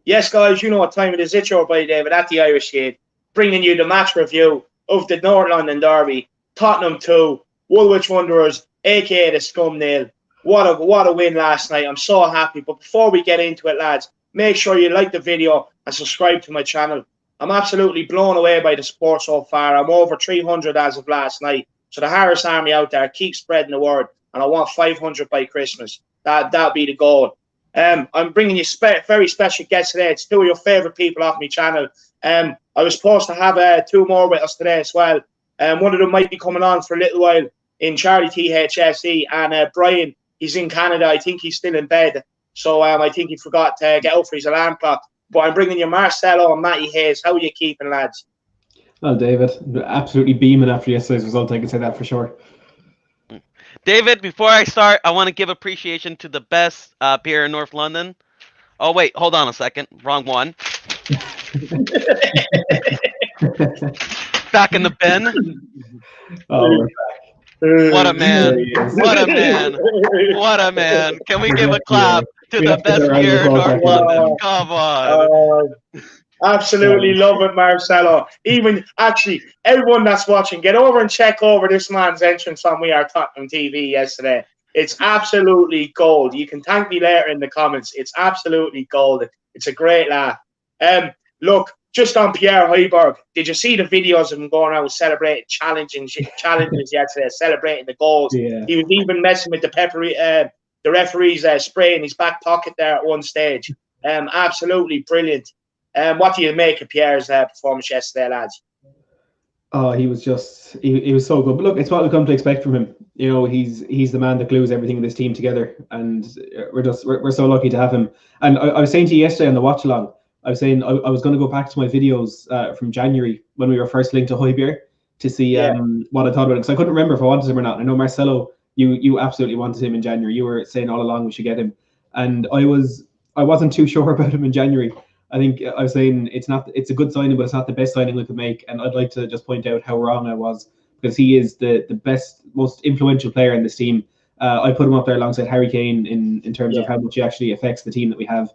Yes, guys, you know what time it is. It's your boy David at the Irish Gate, bringing you the match review of the North London Derby, Tottenham 2, Woolwich Wanderers, aka the Scum Nil. What a win last night. I'm so happy. But before we get into it, lads, make sure you like the video and subscribe to my channel. I'm absolutely blown away by the support so far. I'm over 300 as of last night. So the Harris Army out there, keep spreading the word. And I want 500 by Christmas. That'll be the goal. I'm bringing you very special guests today. It's two of your favourite people off my channel. I was supposed to have two more with us today as well. One of them might be coming on for a little while in Charlie THSE, and Brian, he's in Canada. I think he's still in bed. So I think he forgot to get up for his alarm clock. But I'm bringing you Marcelo and Matty Hayes. How are you keeping, lads? Well, David, absolutely beaming after yesterday's result. I can say that for sure. David, before I start, I want to give appreciation to the best beer in North London. Oh, wait, hold on a second. Wrong one. Back in the bin. Oh, we're back. What a man. What a man. What a man. Can we give a clap to the best beer in North London? Come on. Absolutely love it, Marcelo. Even, actually, everyone that's watching, get over and check over this man's entrance on We Are Tottenham TV yesterday. It's absolutely gold. You can thank me later in the comments. It's absolutely gold. It's a great laugh. Look, just on Pierre Højbjerg, did you see the videos of him going around celebrating challenges yesterday, celebrating the goals? Yeah. He was even messing with the referee's spray in his back pocket there at one stage. Absolutely brilliant. What do you make of Pierre's performance yesterday, lads? Oh, he was just he was so good. But look, it's what we've come to expect from him. You know, he's the man that glues everything in this team together, and we're so lucky to have him. And I was saying to you yesterday on the watch along, I was saying I was going to go back to my videos from January when we were first linked to Højbjerg to see what I thought about it, because I couldn't remember if I wanted him or not. I know Marcelo, you absolutely wanted him in January. You were saying all along we should get him, and I wasn't too sure about him in January. I think I was saying it's a good signing, but it's not the best signing we could make. And I'd like to just point out how wrong I was, because he is the best, most influential player in this team. I put him up there alongside Harry Kane in terms of how much he actually affects the team that we have.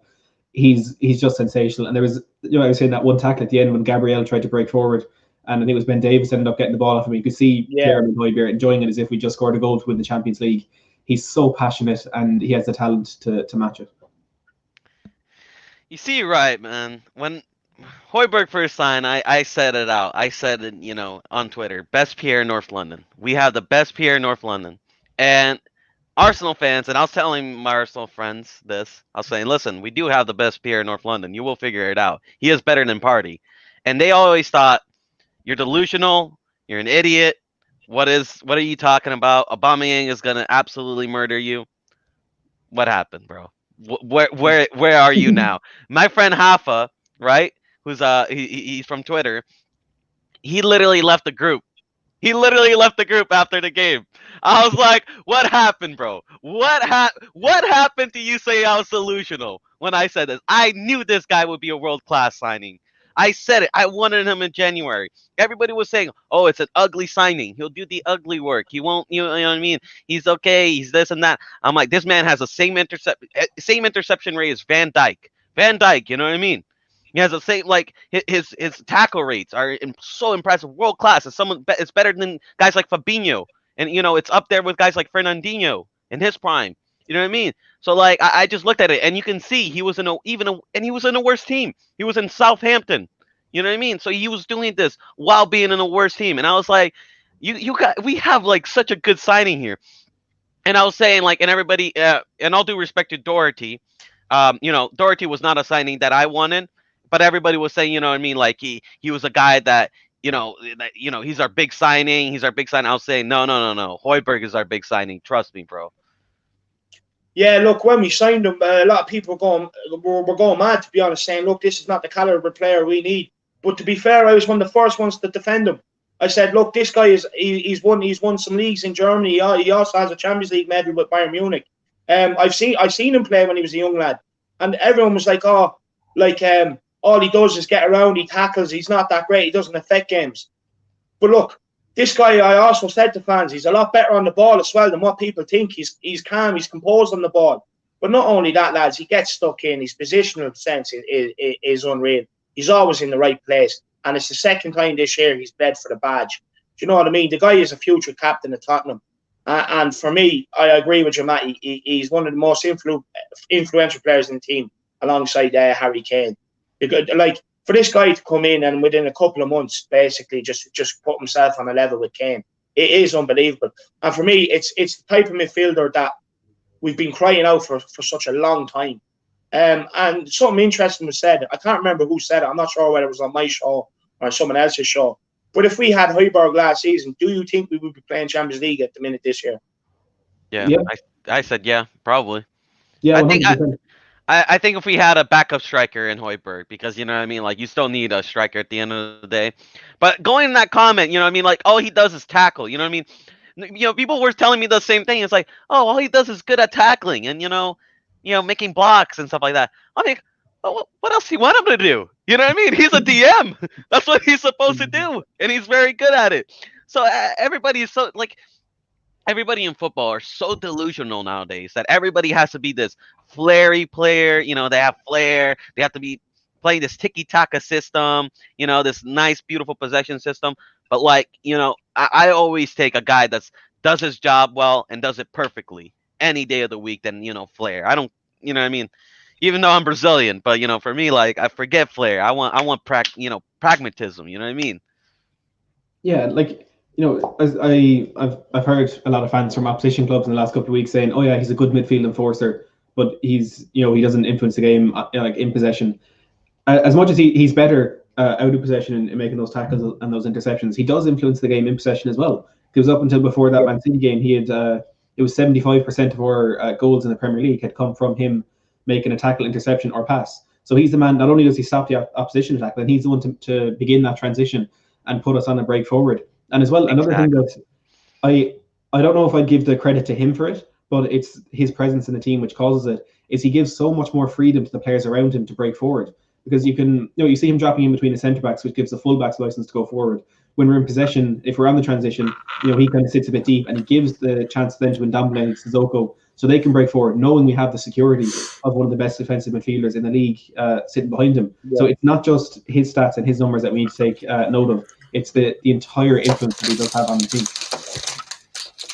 He's just sensational. And there was, I was saying that one tackle at the end when Gabriel tried to break forward, and I think it was Ben Davies ended up getting the ball off him. You could see Pierre Højbjerg enjoying it as if we just scored a goal to win the Champions League. He's so passionate, and he has the talent to match it. You see, right, man. When Højbjerg first signed, I said it out. I said it, on Twitter. Best PR in North London. We have the best PR in North London. And Arsenal fans, and I was telling my Arsenal friends this, I was saying, listen, we do have the best PR in North London. You will figure it out. He is better than Partey. And they always thought, you're delusional. You're an idiot. What are you talking about? Aubameyang is going to absolutely murder you. What happened, bro? Where are you now? My friend Hafa, right? Who's he's from Twitter. He literally left the group. He literally left the group after the game. I was like, "What happened, bro? What happened to you say I was delusional when I said this? I knew this guy would be a world-class signing. I said it. I wanted him in January. Everybody was saying, "Oh, it's an ugly signing. He'll do the ugly work. He won't, you know what I mean? He's okay. He's this and that." I'm like, this man has the same interception rate as Van Dijk. Van Dijk, you know what I mean? He has the same, like, his tackle rates are so impressive, world class. It's better than guys like Fabinho, and it's up there with guys like Fernandinho in his prime. You know what I mean? So, like, I just looked at it, and you can see he was in a worse team. He was in Southampton. You know what I mean? So he was doing this while being in a worse team, and I was like, we have like such a good signing here. And I was saying, like, and everybody, and all due respect to Doherty, Doherty was not a signing that I wanted, but everybody was saying, you know what I mean? Like he was a guy that. He's our big signing. He's our big signing. I was saying, no. Højbjerg is our big signing. Trust me, bro. Yeah, look, when we signed him, a lot of people were going mad, to be honest, saying, look, this is not the caliber player we need. But to be fair, I was one of the first ones to defend him. I said, look, this guy he's won some leagues in Germany. He also has a Champions League medal with Bayern Munich. I've seen him play when he was a young lad, and everyone was like, all he does is get around, he tackles, he's not that great, he doesn't affect games. But look, this guy, I also said to fans, he's a lot better on the ball as well than what people think. He's calm, he's composed on the ball. But not only that, lads, he gets stuck in. His positional sense is unreal. He's always in the right place. And it's the second time this year he's bled for the badge. Do you know what I mean? The guy is a future captain of Tottenham. And for me, I agree with you, Matt. He's one of the most influential players in the team alongside Harry Kane. Like, for this guy to come in and within a couple of months, basically just put himself on a level with Kane, it is unbelievable. And for me, it's the type of midfielder that we've been crying out for such a long time. And something interesting was said. I can't remember who said it. I'm not sure whether it was on my show or someone else's show. But if we had Højbjerg last season, do you think we would be playing Champions League at the minute this year? Yeah, I said yeah, probably. Yeah, I think if we had a backup striker in Højbjerg, because you know what I mean, like you still need a striker at the end of the day. But going in that comment, you know what I mean, like all he does is tackle. You know what I mean? You know, people were telling me the same thing. It's like, oh, all he does is good at tackling and you know, making blocks and stuff like that. I mean, what else do you want him to do? You know what I mean? He's a DM. That's what he's supposed to do, and he's very good at it. So everybody is so like. Everybody in football are so delusional nowadays that everybody has to be this flary player. You know, they have flair. They have to be playing this tiki-taka system, you know, this nice, beautiful possession system. But, like, you know, I always take a guy that does his job well and does it perfectly any day of the week than, you know, flair. I don't, you know what I mean? Even though I'm Brazilian, but, you know, for me, like, I forget flair. I want pragmatism, you know what I mean? Yeah, like, you know, I've heard a lot of fans from opposition clubs in the last couple of weeks saying, "Oh yeah, he's a good midfield enforcer, but he's, you know, he doesn't influence the game like in possession. As much as he's better out of possession in making those tackles and those interceptions, he does influence the game in possession as well. Because up until before that Man City game, he had it was 75% of our goals in the Premier League had come from him making a tackle, interception, or pass. So he's the man. Not only does he stop the opposition attack, but he's the one to begin that transition and put us on a break forward. And as well, another thing that I don't know if I'd give the credit to him for it, but it's his presence in the team which causes it, is he gives so much more freedom to the players around him to break forward. Because you see him dropping in between the centre backs, which gives the full backs license to go forward. When we're in possession, if we're on the transition, he kind of sits a bit deep and he gives the chance then to Ndombele and Sissoko so they can break forward, knowing we have the security of one of the best defensive midfielders in the league sitting behind him. Yeah. So it's not just his stats and his numbers that we need to take note of. It's the entire influence that he does have on the team.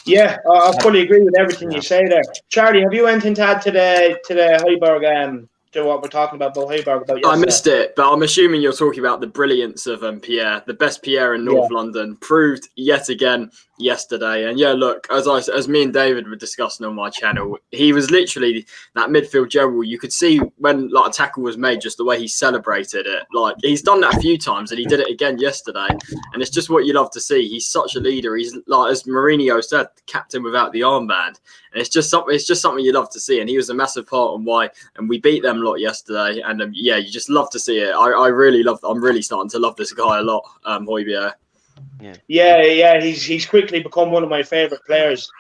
Yeah, I fully agree with everything you say there. Charlie, have you anything to add to the Højbjerg, to what we're talking about Højbjerg about yesterday? I missed it, but I'm assuming you're talking about the brilliance of Pierre, the best Pierre in North London, proved yet again yesterday. And yeah, look, as me and David were discussing on my channel, he was literally that midfield general. You could see when like a tackle was made, just the way he celebrated it. Like he's done that a few times, and he did it again yesterday. And it's just what you love to see. He's such a leader. He's like, as Mourinho said, captain without the armband. And it's just something you love to see. And he was a massive part on why. And we beat them a lot yesterday. And you just love to see it. I'm really starting to love this guy a lot, Højbjerg. Yeah. He's quickly become one of my favourite players.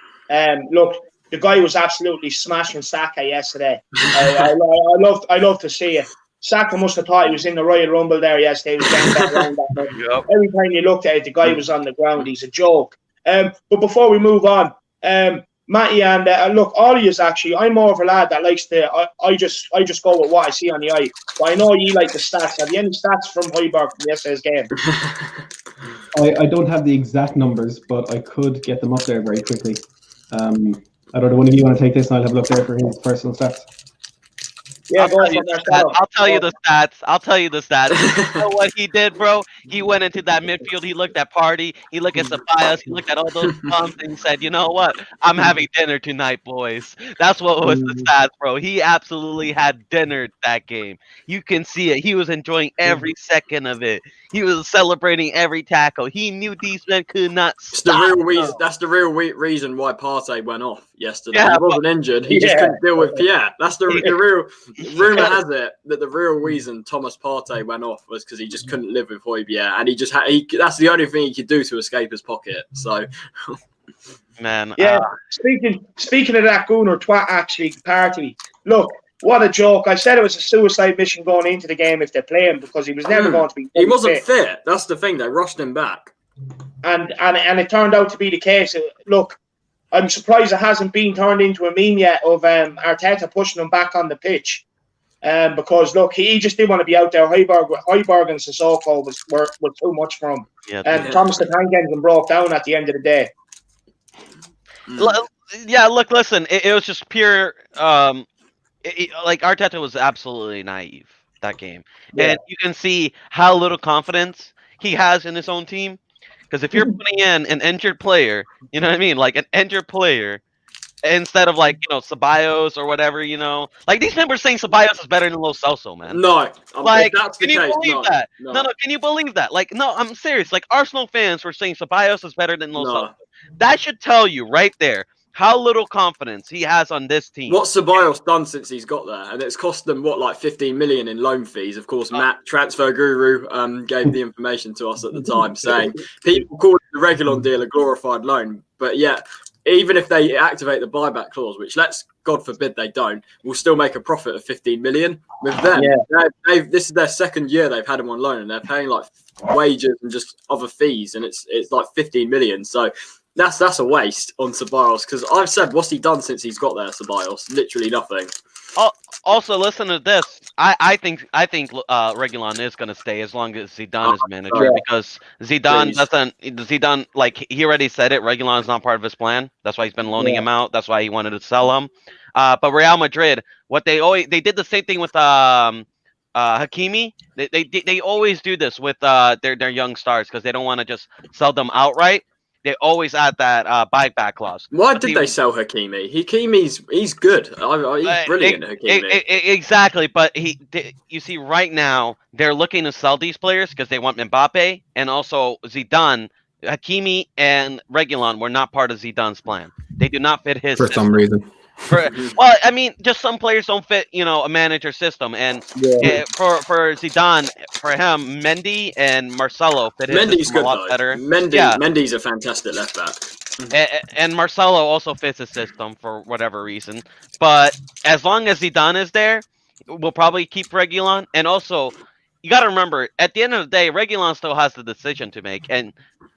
Look, the guy was absolutely smashing Saka yesterday. I love to see it. Saka must have thought he was in the Royal Rumble there yesterday. He was getting that around that night. Yep. Every time you looked at it, the guy was on the ground. He's a joke. But before we move on, Matty and look, all of you actually, I'm more of a lad that likes to. I just go with what I see on the eye. But I know you like the stats. Have you any stats from Højbjerg from yesterday's game? I don't have the exact numbers, but I could get them up there very quickly. I don't know. One of you want to take this, and I'll have a look there for his personal stats. Yeah, I'll tell you the stats. You know what he did, bro? He went into that midfield. He looked at Party. He looked at Ceballos. He looked at all those bums and said, "You know what? I'm having dinner tonight, boys." That's what was the stats, bro. He absolutely had dinner that game. You can see it. He was enjoying every second of it. He was celebrating every tackle. He knew these men could not stop. That's the real reason why Partey went off yesterday. Yeah, he wasn't injured. He just couldn't deal with Pierre. That's the real. Rumor has it that the real reason Thomas Partey went off was because he just couldn't live with Højbjerg, and that's the only thing he could do to escape his pocket. So, man, speaking of that goon or twat, actually, Partey. Look, what a joke! I said it was a suicide mission going into the game if they play him because he was never going to be. He wasn't fit. That's the thing. They rushed him back, and it turned out to be the case. Look. I'm surprised it hasn't been turned into a meme yet of Arteta pushing him back on the pitch. Because look, he just didn't want to be out there. Højbjerg and Sissoko were too much for him. And Thomas the Tank Engine broke down at the end of the day. Yeah, look, listen, it was just pure. Like Arteta was absolutely naive that game, and you can see how little confidence he has in his own team. Because if you're putting in an injured player, you know what I mean, like an injured player, instead of like Ceballos or whatever, like these members saying Ceballos is better than Lo Celso, man. No, like that's can you believe that? No, can you believe that? Like, no, I'm serious. Like Arsenal fans were saying Ceballos is better than Lo Celso. That should tell you right there how little confidence he has on this team. What Ceballos done since he's got there, and it's cost them like 15 million in loan fees. Of course, Matt, transfer guru, gave the information to us at the time, saying people called the Reguilon deal a glorified loan, but yet even if they activate the buyback clause, which God forbid they don't, we'll still make a profit of 15 million with them. This is their second year they've had him on loan, and they're paying like wages and just other fees, and it's like 15 million. So. That's a waste on Ceballos, because I've said, what's he done since he's got there, Ceballos? Literally nothing. Also, listen to this. I think Reguilon is going to stay as long as Zidane is manager, because Zidane like he already said it. Reguilon is not part of his plan. That's why he's been loaning him out. That's why he wanted to sell him. But Real Madrid, they did the same thing with Hakimi. They always do this with their young stars, because they don't want to just sell them outright. They always add that buyback clause. Why did they sell Hakimi? He's good. He's brilliant, Hakimi. Exactly, but you see, right now they're looking to sell these players because they want Mbappe, and also Zidane. Hakimi and Reguilon were not part of Zidane's plan. They do not fit his system. Some reason. Well, I mean, just some players don't fit, a manager's system. And for Zidane, for him, Mendy and Marcelo fit his system a lot better. Mendy's a fantastic left back. And Marcelo also fits his system for whatever reason. But as long as Zidane is there, we'll probably keep Reguilon. And also, you got to remember, at the end of the day, Reguilon still has the decision to make. And,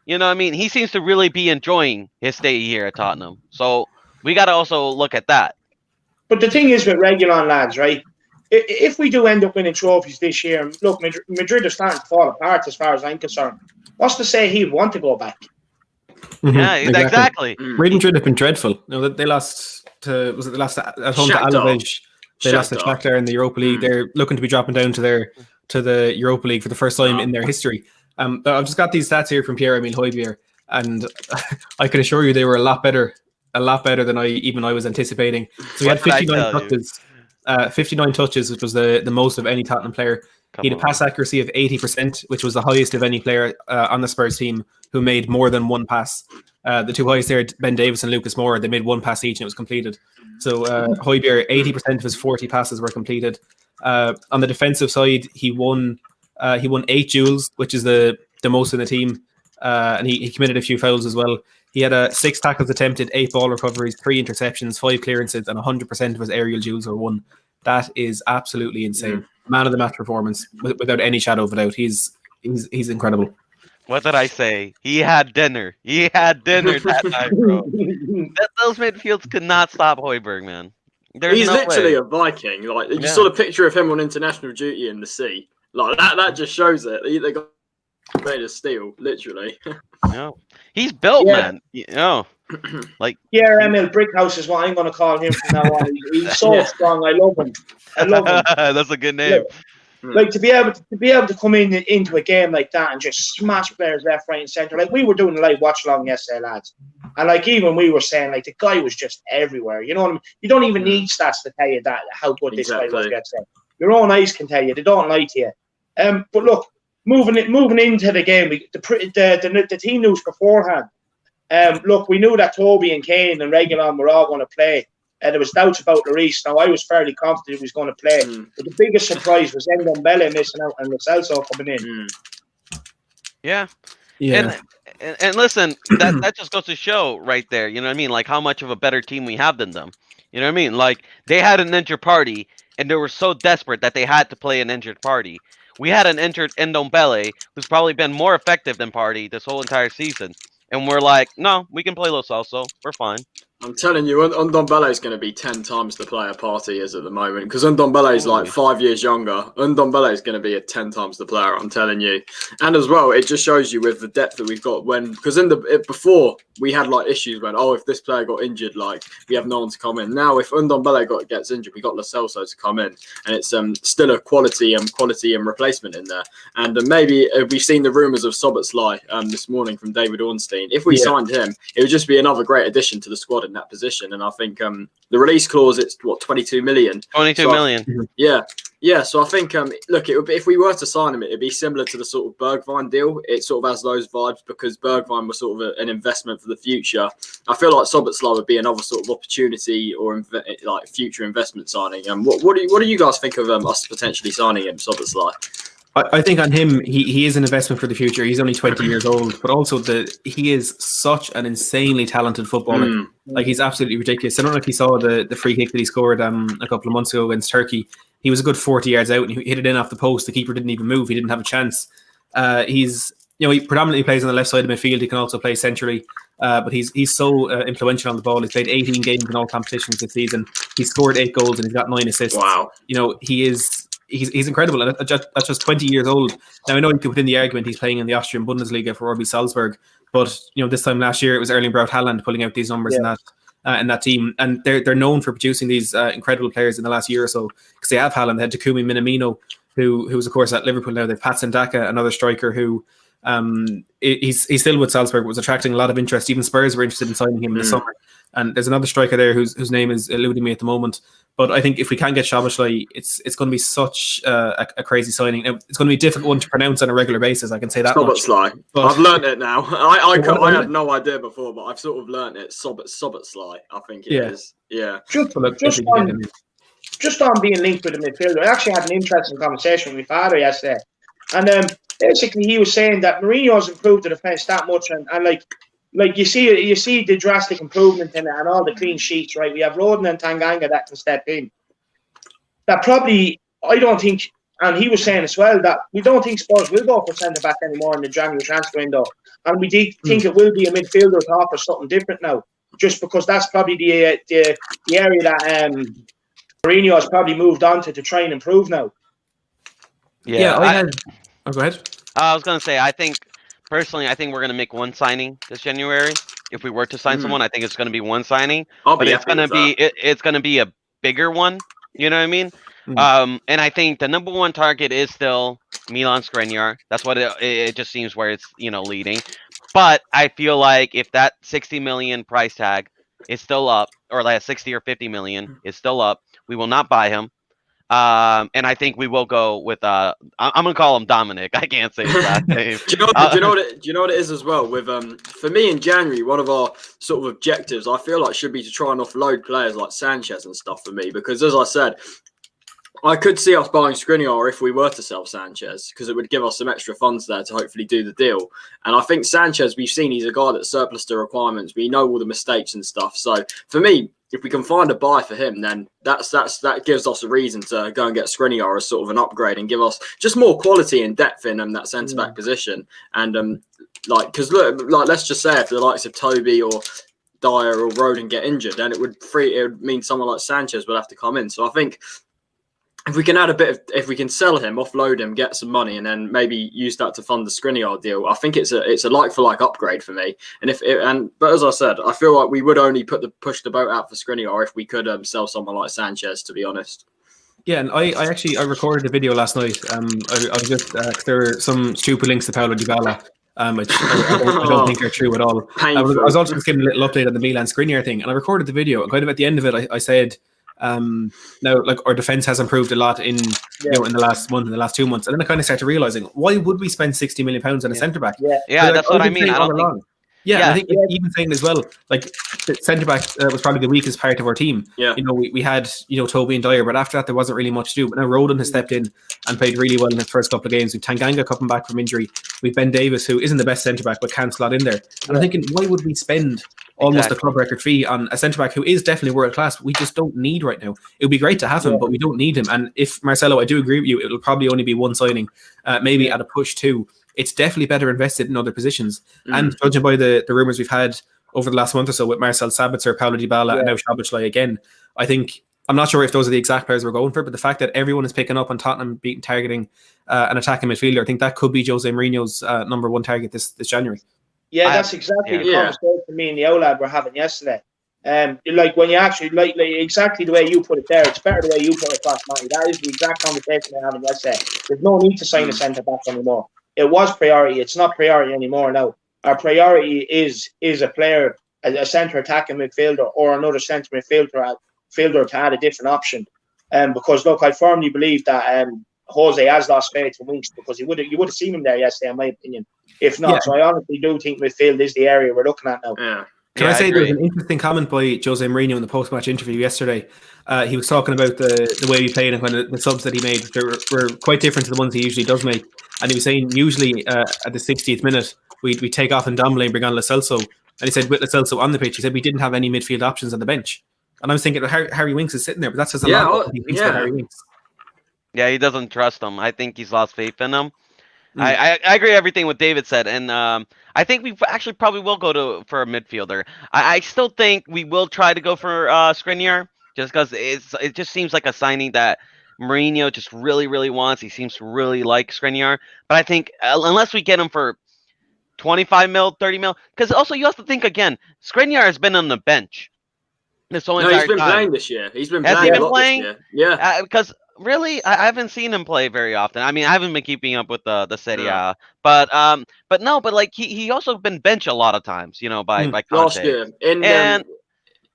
he seems to really be enjoying his stay here at Tottenham. So we got to also look at that. But the thing is with Reguilon, lads, right? If we do end up winning trophies this year, look, Madrid are starting to fall apart as far as I'm concerned. What's to say he'd want to go back? Yeah, exactly. Real Madrid have been dreadful. They lost to at home Shakhtar. to Alaves. They lost to Shakhtar in the Europa League. They're looking to be dropping down to the Europa League for the first time in their history. I've just got these stats here from Pierre-Emile Højbjerg, and I can assure you they were a lot better than I was anticipating. So he had 59 touches. 59 touches, which was the most of any Tottenham player. He had a pass accuracy of 80%, which was the highest of any player on the Spurs team who made more than one pass. The two highest there, Ben Davies and Lucas Moura, they made one pass each and it was completed. So Højbjerg, 80% of his 40 passes were completed. On the defensive side, he won 8 duels, which is the most in the team. And he committed a few fouls as well. He had 6 tackles attempted, 8 ball recoveries, 3 interceptions, 5 clearances, and 100% of his aerial duels were won. That is absolutely insane. Man of the match performance, without any shadow of a doubt. He's incredible. What did I say? He had dinner. He had dinner that night, bro. Those midfields could not stop Højbjerg, man. He's literally a Viking. Like you saw the picture of him on international duty in the sea. Like that just shows it. They got made of steel, literally. No, he's built, man. Like Emil Brickhouse is what I'm going to call him from now on. He's so strong. I love him. That's a good name. Like to be able to come into a game like that and just smash players left, right, and centre. Like we were doing a live watch along yesterday, lads, and like even we were saying, like the guy was just everywhere. You know what I mean? You don't even need stats to tell you that how good this guy was. Your own eyes can tell you. They don't lie to you. But look. Moving into the game, the team news beforehand. Look, we knew that Toby and Kane and Reguilon were all going to play. There was doubts about Lloris. Now, I was fairly confident he was going to play. But the biggest surprise was Ndombele missing out and Marcelo coming in. Yeah. And listen, that just goes to show right there, you know what I mean? Like how much of a better team we have than them. You know what I mean? Like they had an injured party, and they were so desperate that they had to play an injured party. We had an injured Ndombele, who's probably been more effective than Partey this whole entire season. and we're like, no, we can play Lo Celso. We're fine. I'm telling you, Ndombele is going to be 10 times the player Partey is at the moment because Ndombele is like 5 years younger. Ndombele is going to be 10 times the player, I'm telling you. And as well, it just shows you with the depth that we've got because before we had like issues when, if this player got injured, like we have no one to come in. Now, if Ndombele gets injured, we got Lo Celso to come in, and it's still a quality replacement in there. And maybe we've seen the rumours of Szoboszlai this morning from David Ornstein. If we signed him, it would just be another great addition to the squad in that position. And I think the release clause, it's 22 million. 22 million. Yeah. So I think if we were to sign him, it'd be similar to the sort of Bergwijn deal. It sort of has those vibes because Bergwijn was sort of an investment for the future. I feel like Szoboszlai would be another sort of opportunity or like future investment signing. And what do you guys think of us potentially signing him, Szoboszlai? I think on him, he is an investment for the future. He's only 20 years old, but also he is such an insanely talented footballer. Like, he's absolutely ridiculous. I don't know if you saw the free kick that he scored a couple of months ago against Turkey. He was a good 40 yards out and he hit it in off the post. The keeper didn't even move. He didn't have a chance. He predominantly plays on the left side of midfield. He can also play centrally, but he's so influential on the ball. He's played 18 games in all competitions this season. He's scored 8 goals and he's got 9 assists. Wow. He's incredible, and that's just 20 years old. Now, I know you could put in the argument he's playing in the Austrian Bundesliga for RB Salzburg, but this time last year it was Erling Braut Haaland pulling out these numbers in that team, and they're known for producing these incredible players in the last year or so because they have Haaland. They had Takumi Minamino, who's of course at Liverpool now. They've Patson Daka, another striker who he's still with Salzburg, but was attracting a lot of interest. Even Spurs were interested in signing him in the summer. And there's another striker there whose name is eluding me at the moment. But I think if we can get Szoboszlai, it's going to be such a crazy signing. Now, it's going to be a difficult one to pronounce on a regular basis. I can say that Szoboszlai. But I've learned it now. I had no idea before, but I've sort of learned it. Szoboszlai, I think it is. Yeah. Just on being linked with the midfielder, I actually had an interesting conversation with my father yesterday. And basically he was saying that Mourinho's improved the defence that much and like you see the drastic improvement in it and all the clean sheets, right? We have Roden and Tanganga that can step in. That probably, I don't think, and he was saying as well that we don't think Spurs will go for centre back anymore in the January transfer window, and we did think it will be a midfielder to offer something different now, just because that's probably the area that Mourinho has probably moved on to try and improve now. Go ahead. I was going to say, Personally, I think we're going to make one signing this January. If we were to sign someone, I think it's going to be one signing. But it's going to be a bigger one. You know what I mean? And I think the number one target is still Milan Skriniar. That's what it just seems where it's leading. But I feel like if that 60 million price tag is still up, or like 60 or 50 million is still up, we will not buy him. And I think we will go with I'm gonna call him Dominic. I can't say his last name. do you know what it is as well? With for me in January, one of our sort of objectives I feel like should be to try and offload players like Sanchez and stuff for me, because as I said, I could see us buying Skriniar if we were to sell Sanchez, because it would give us some extra funds there to hopefully do the deal. And I think Sanchez, we've seen he's a guy that's surplus to requirements. We know all the mistakes and stuff. So for me, if we can find a buy for him, then that gives us a reason to go and get Skriniar as sort of an upgrade and give us just more quality and depth in that centre back position. And because look, let's just say if the likes of Toby or Dyer or Roden get injured, then it would mean someone like Sanchez would have to come in. So I think if we can if we can sell him, offload him, get some money, and then maybe use that to fund the Skriniar deal, I think it's a like for like upgrade for me. But as I said, I feel like we would only push the boat out for Skriniar if we could sell someone like Sanchez, to be honest. Yeah, and I recorded a video last night. I was just there were some stupid links to Paulo Dybala, which I don't think are true at all. I was also just giving a little update on the Milan Skriniar thing, and I recorded the video. And kind of at the end of it, I said, now like our defense has improved a lot in the last month, in the last 2 months, and then I kind of started realizing, why would we spend 60 million pounds on a centre back? That's what I mean. I don't think. I think even saying as well, like the centre back was probably the weakest part of our team. We had Toby and Dyer, but after that there wasn't really much to do. But now Roden has stepped in and played really well in his first couple of games. We've Tanganga coming back from injury. We've Ben Davis, who isn't the best centre back but can slot in there. And I'm thinking, why would we spend almost a club record fee on a centre back who is definitely world class, but we just don't need right now? It would be great to have him, but we don't need him. And if Marcelo, I do agree with you, it'll probably only be one signing, maybe at a push two. it's definitely better invested in other positions. And judging by the rumours we've had over the last month or so with Marcel Sabitzer, Paulo Dybala, and now Szoboszlai again, I think, I'm not sure if those are the exact players we're going for, but the fact that everyone is picking up on Tottenham targeting an attacking midfielder, I think that could be Jose Mourinho's number one target this January. Yeah, that's exactly the conversation me and the Olad were having yesterday. Like when you actually like exactly the way you put it there, it's better the way you put it across, Matty. That is the exact conversation we're having yesterday. There's no need to sign a centre back anymore. It was priority. It's not priority anymore now. Our priority is a player, a centre attacking midfielder, or another centre midfielder to add a different option. Because look, I firmly believe that Jose has lost faith in Winks, because you would have seen him there yesterday, in my opinion. If not, so I honestly do think midfield is the area we're looking at now. Yeah. Can I say there was an interesting comment by Jose Mourinho in the post-match interview yesterday? He was talking about the way we played and when the subs that he made were quite different to the ones he usually does make. And he was saying usually at the 60th minute we take off Ndombele and bring on Lo Celso. And he said with Lo Celso on the pitch, he said we didn't have any midfield options on the bench. And I was thinking Harry Winks is sitting there, but that says a lot about what he thinks about Harry Winks. Yeah, he doesn't trust him. I think he's lost faith in him. I agree with everything what David said, and I think we actually probably will go for a midfielder. I still think we will try to go for Skriniar, just because it just seems like a signing that Mourinho just really, really wants. He seems to really like Skriniar, but I think unless we get him for 25 mil, 30 mil, because also you have to think again, Skriniar has been on the bench this whole entire time. He's been playing this year. He's been playing a lot this year. Yeah, because. Really, I haven't seen him play very often. I mean, I haven't been keeping up with the Serie A, but like he also been benched a lot of times, by Conte. Last year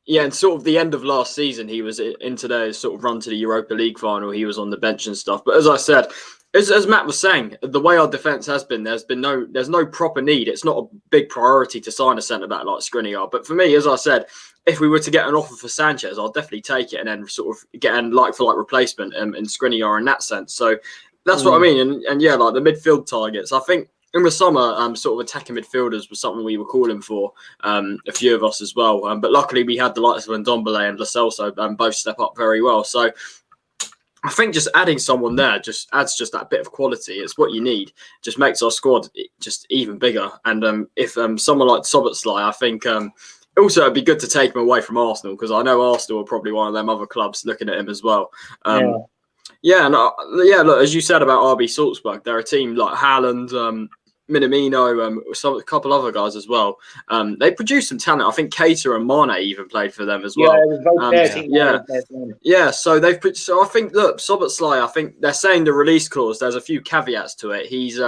and sort of the end of last season, he was into their sort of run to the Europa League final. He was on the bench and stuff. But as I said, as Matt was saying, the way our defence has been, there's no proper need. It's not a big priority to sign a centre back like Skriniar. But for me, as I said, if we were to get an offer for Sanchez, I'll definitely take it and then sort of get a like-for-like replacement in Skriniar in that sense. So that's what I mean. And yeah, like the midfield targets, I think in the summer, sort of attacking midfielders was something we were calling for, a few of us as well. But luckily we had the likes of Ndombele and Lo Celso both step up very well. So I think just adding someone there just adds just that bit of quality. It's what you need. Just makes our squad just even bigger. And if someone like Szoboszlai, I think... also, it'd be good to take him away from Arsenal, because I know Arsenal are probably one of them other clubs looking at him as well. Look, as you said about RB Salzburg, they're a team like Haaland, Minamino, a couple other guys as well. They produced some talent. I think Keita and Mane even played for them as well. So I think, look, Szoboszlai, I think they're saying the release clause, there's a few caveats to it. He's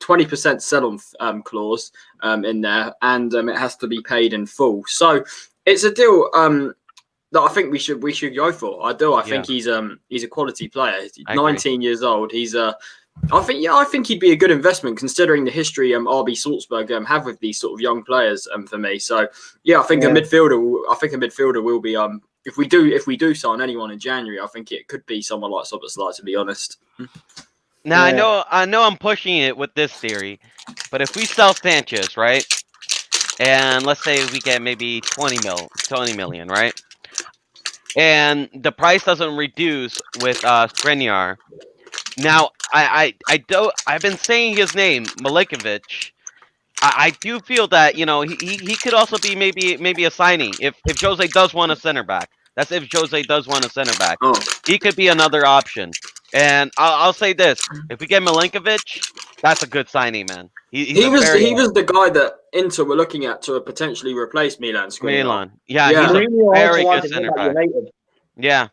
20% sell-on clause in there, and it has to be paid in full. So it's a deal that I think we should go for. I do. I think he's a quality player. He's 19 years old. He's I think he'd be a good investment considering the history RB Salzburg have with these sort of young players. For me, so yeah, I think a midfielder will be if we do sign anyone in January, I think it could be someone like Szoboszlai, to be honest. Now I know I'm pushing it with this theory, but if we sell Sanchez, right, and let's say we get maybe 20 million, right, and the price doesn't reduce with Skriniar. Now I've been saying his name, Milinkovic. I do feel that he could also be maybe a signing if Jose does want a center back. That's if Jose does want a center back. He could be another option. And I'll say this: if we get Milinkovic, that's a good signing, man. He was the guy that Inter were looking at to potentially replace Milan Skriniar. Yeah, he's a very good center back. Yeah.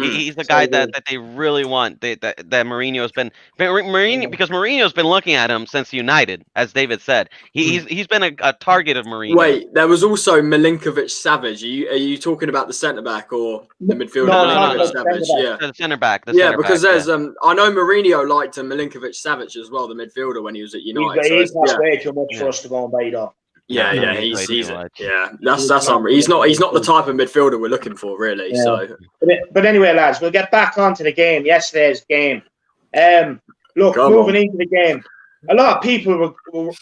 He's the guy that they really want. That Mourinho's been because Mourinho's been looking at him since United, as David said. He's been a target of Mourinho. Wait, there was also Milinkovic-Savic. Are you talking about the centre back or the midfielder? No, the centre back. Because there's I know Mourinho liked Milinkovic-Savic as well, the midfielder, when he was at United. He's way too much for us to go and bait off. He's he's not the type of midfielder we're looking for, really. Yeah. So, but anyway, lads, we'll get back onto the game. Yesterday's game. Moving into the game, a lot of people were,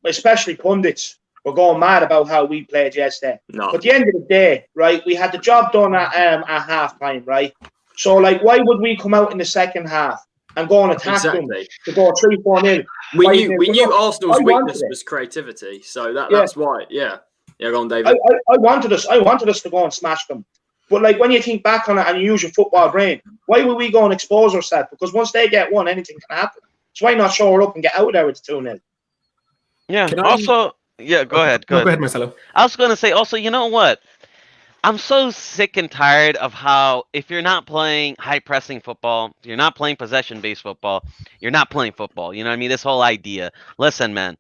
especially pundits, were going mad about how we played yesterday. No. But at the end of the day, right, we had the job done at half time, right? So, like, why would we come out in the second half and go and attack them Exactly. to go 3-4-0. We knew Arsenal's I wanted weakness it. was creativity, so that's why. Yeah, go on, I David. wanted us to go and smash them. But like when you think back on it and you use your football brain, why would we go and expose ourselves? Because once they get one, anything can happen. So why not show her up and get out there with 2-0? Yeah. Can I- Also, yeah. Go ahead. Go ahead, Marcelo. I was gonna say also, you know what? I'm so sick and tired of how if you're not playing high pressing football, if you're not playing possession based football, you're not playing football. You know what I mean? This whole idea. Listen, man,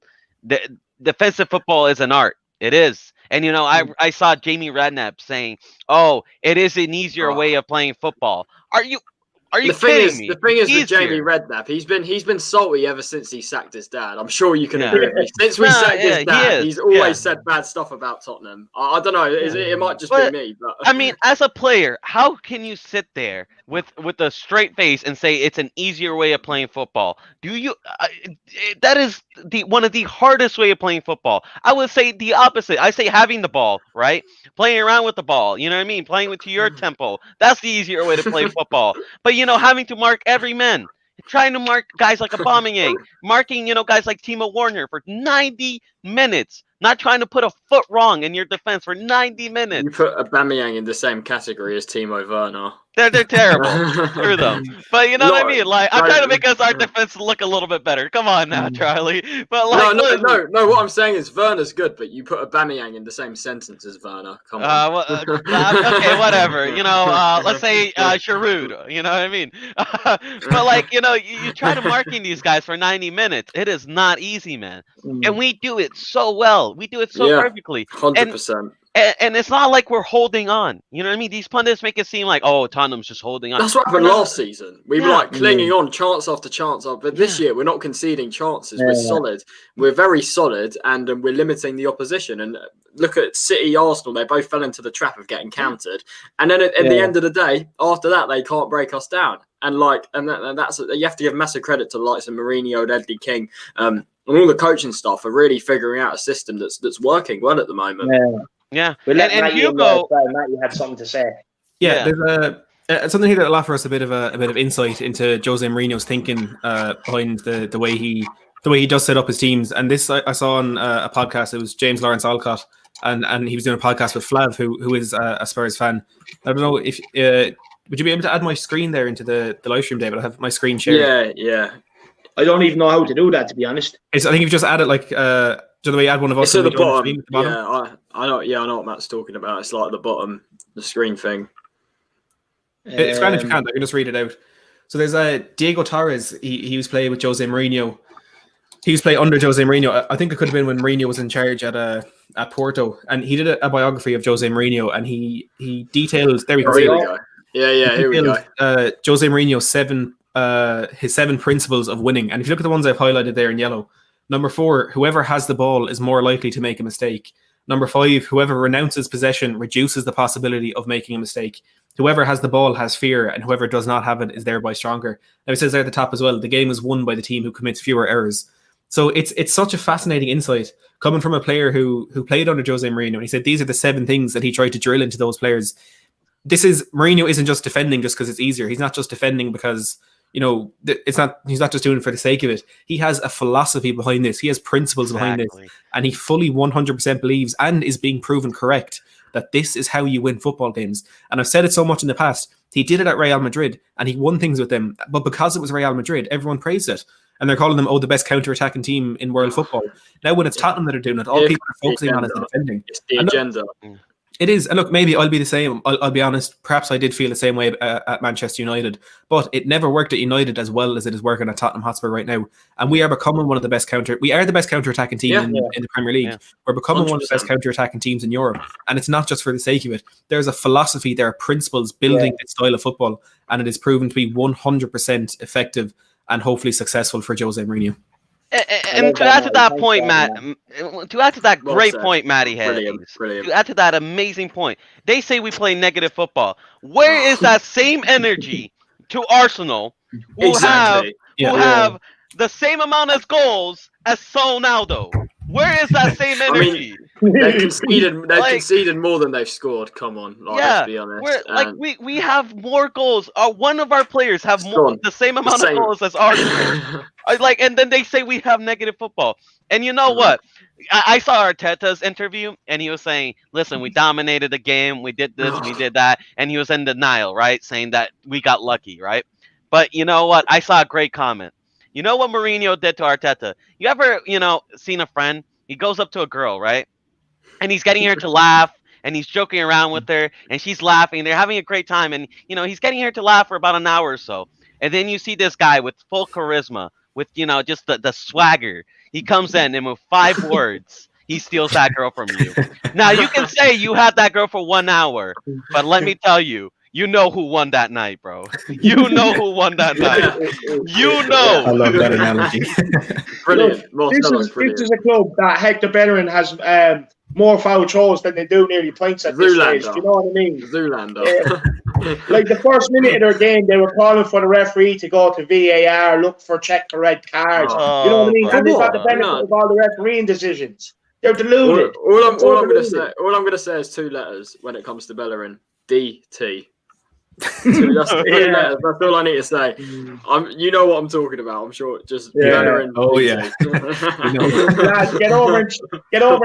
defensive football is an art. It is. And you know, I saw Jamie Redknapp saying, "Oh, it is an easier way of playing football." Are you kidding me? The thing is with Easier. Jamie Redknapp, he's been salty ever since he sacked his dad. I'm sure you can agree with me. Since we sacked his dad, he's always said bad stuff about Tottenham. I don't know. It might just be me, but I mean, as a player, how can you sit there with a straight face and say it's an easier way of playing football? Do you? That is one of the hardest way of playing football. I would say the opposite. I say having the ball, right? Playing around with the ball. You know what I mean? Playing to your tempo. That's the easier way to play football. But you know, having to mark every man. Trying to mark guys like Aubameyang, marking, guys like Timo Werner for 90 minutes, not trying to put a foot wrong in your defense for 90 minutes. You put Aubameyang in the same category as Timo Werner. They're terrible. Screw them. But you know what I mean? Like, I'm trying to make our defense look a little bit better. Come on now, Charlie. But like, no. What I'm saying is Werner's good, but you put Aubameyang in the same sentence as Werner. Come on. Okay, whatever. Let's say Giroud. You know what I mean? But like, you try to marking these guys for 90 minutes. It is not easy, man. And we do it so well. We do it so perfectly. 100%. And it's not like we're holding on. You know what I mean? These pundits make it seem like, oh, Tottenham's just holding on. That's what happened last season. We were like clinging on chance after chance. But this year, we're not conceding chances. We're solid. We're very solid, and we're limiting the opposition. And look at City, Arsenal. They both fell into the trap of getting countered. And then at the end of the day, after that, they can't break us down. And that's you have to give massive credit to the likes of Mourinho, Ledley King, and all the coaching staff are really figuring out a system that's working well at the moment. Yeah, and Hugo, Matt, you had something to say. Yeah. There's something here that'll offer us a bit of insight into Jose Mourinho's thinking behind the way he does set up his teams. And this I saw on a podcast. It was James Lawrence Alcott, and he was doing a podcast with Flav, who is a Spurs fan. I don't know if would you be able to add my screen there into the live stream, David? I have my screen shared. Yeah. I don't even know how to do that, to be honest. I think you've just added the way you add one of us to the bottom. At the bottom. Yeah, I know what Matt's talking about. It's like the bottom, the screen thing. It's fine if you can't. I can just read it out. So there's Diego Torres. He was playing with Jose Mourinho. He was playing under Jose Mourinho. I think it could have been when Mourinho was in charge at Porto, and he did a biography of Jose Mourinho, and he detailed. There we go. Here we go. Yeah, here we go. Jose Mourinho's his 7 principles of winning, and if you look at the ones I've highlighted there in yellow. Number 4, whoever has the ball is more likely to make a mistake. Number 5, whoever renounces possession reduces the possibility of making a mistake. Whoever has the ball has fear, and whoever does not have it is thereby stronger. Now it says there at the top as well, the game is won by the team who commits fewer errors. So it's such a fascinating insight coming from a player who played under Jose Mourinho. And he said these are the 7 things that he tried to drill into those players. Mourinho isn't just defending just because it's easier. He's not just defending because he's not just doing it for the sake of it. He has a philosophy behind this. He has principles behind this, and he fully 100% believes and is being proven correct that this is how you win football games. And I've said it so much in the past. He did it at Real Madrid, and he won things with them. But because it was Real Madrid, everyone praised it, and they're calling them the best counter-attacking team in world football. Now, when it's Tottenham that are doing it, all people are focusing on is the defending. It's the agenda. It is. And look, maybe I'll be the same. I'll be honest. Perhaps I did feel the same way at Manchester United, but it never worked at United as well as it is working at Tottenham Hotspur right now. And we are becoming one of the best we are the best counter-attacking team in the Premier League. Yeah. We're becoming 100%. One of the best counter-attacking teams in Europe. And it's not just for the sake of it. There's a philosophy, there are principles building this style of football, and it is proven to be 100% effective and hopefully successful for Jose Mourinho. And to add to that point, Matt, to add to that great point Matty had, brilliant. to add to that amazing point, they say we play negative football. Where is that same energy to Arsenal, who have the same amount of goals as Ronaldo? Where is that same energy? They've conceded more than they've scored. Come on, let's be honest. We're like we have more goals. One of our players have the same amount of goals as our goals. And then they say we have negative football. And you know what? I saw Arteta's interview, and he was saying, "Listen, we dominated the game. We did this, we did that," and he was in denial, right, saying that we got lucky, right? But you know what? I saw a great comment. You know what Mourinho did to Arteta? You ever, seen a friend? He goes up to a girl, right? And he's getting her to laugh, and he's joking around with her, and she's laughing. They're having a great time, and he's getting her to laugh for about an hour or so. And then you see this guy with full charisma, with just the swagger. He comes in, and with 5 words, he steals that girl from you. Now you can say you had that girl for 1 hour, but let me tell you. You know who won that night, bro. You know who won that night. You know. I love that analogy. Brilliant. This is a club that Hector Bellerin has more foul throws than they do nearly points at this stage. Do you know what I mean? Zoolander. Like the first minute of their game, they were calling for the referee to go to VAR, look for check for red cards. You know what I mean? And they got the benefit of all the refereing decisions. They're deluded. All I'm going to say is 2 letters when it comes to Bellerin. DT. That's all I need to say. You know what I'm talking about. I'm sure. Just Bellerin. Oh yeah. Lads, get over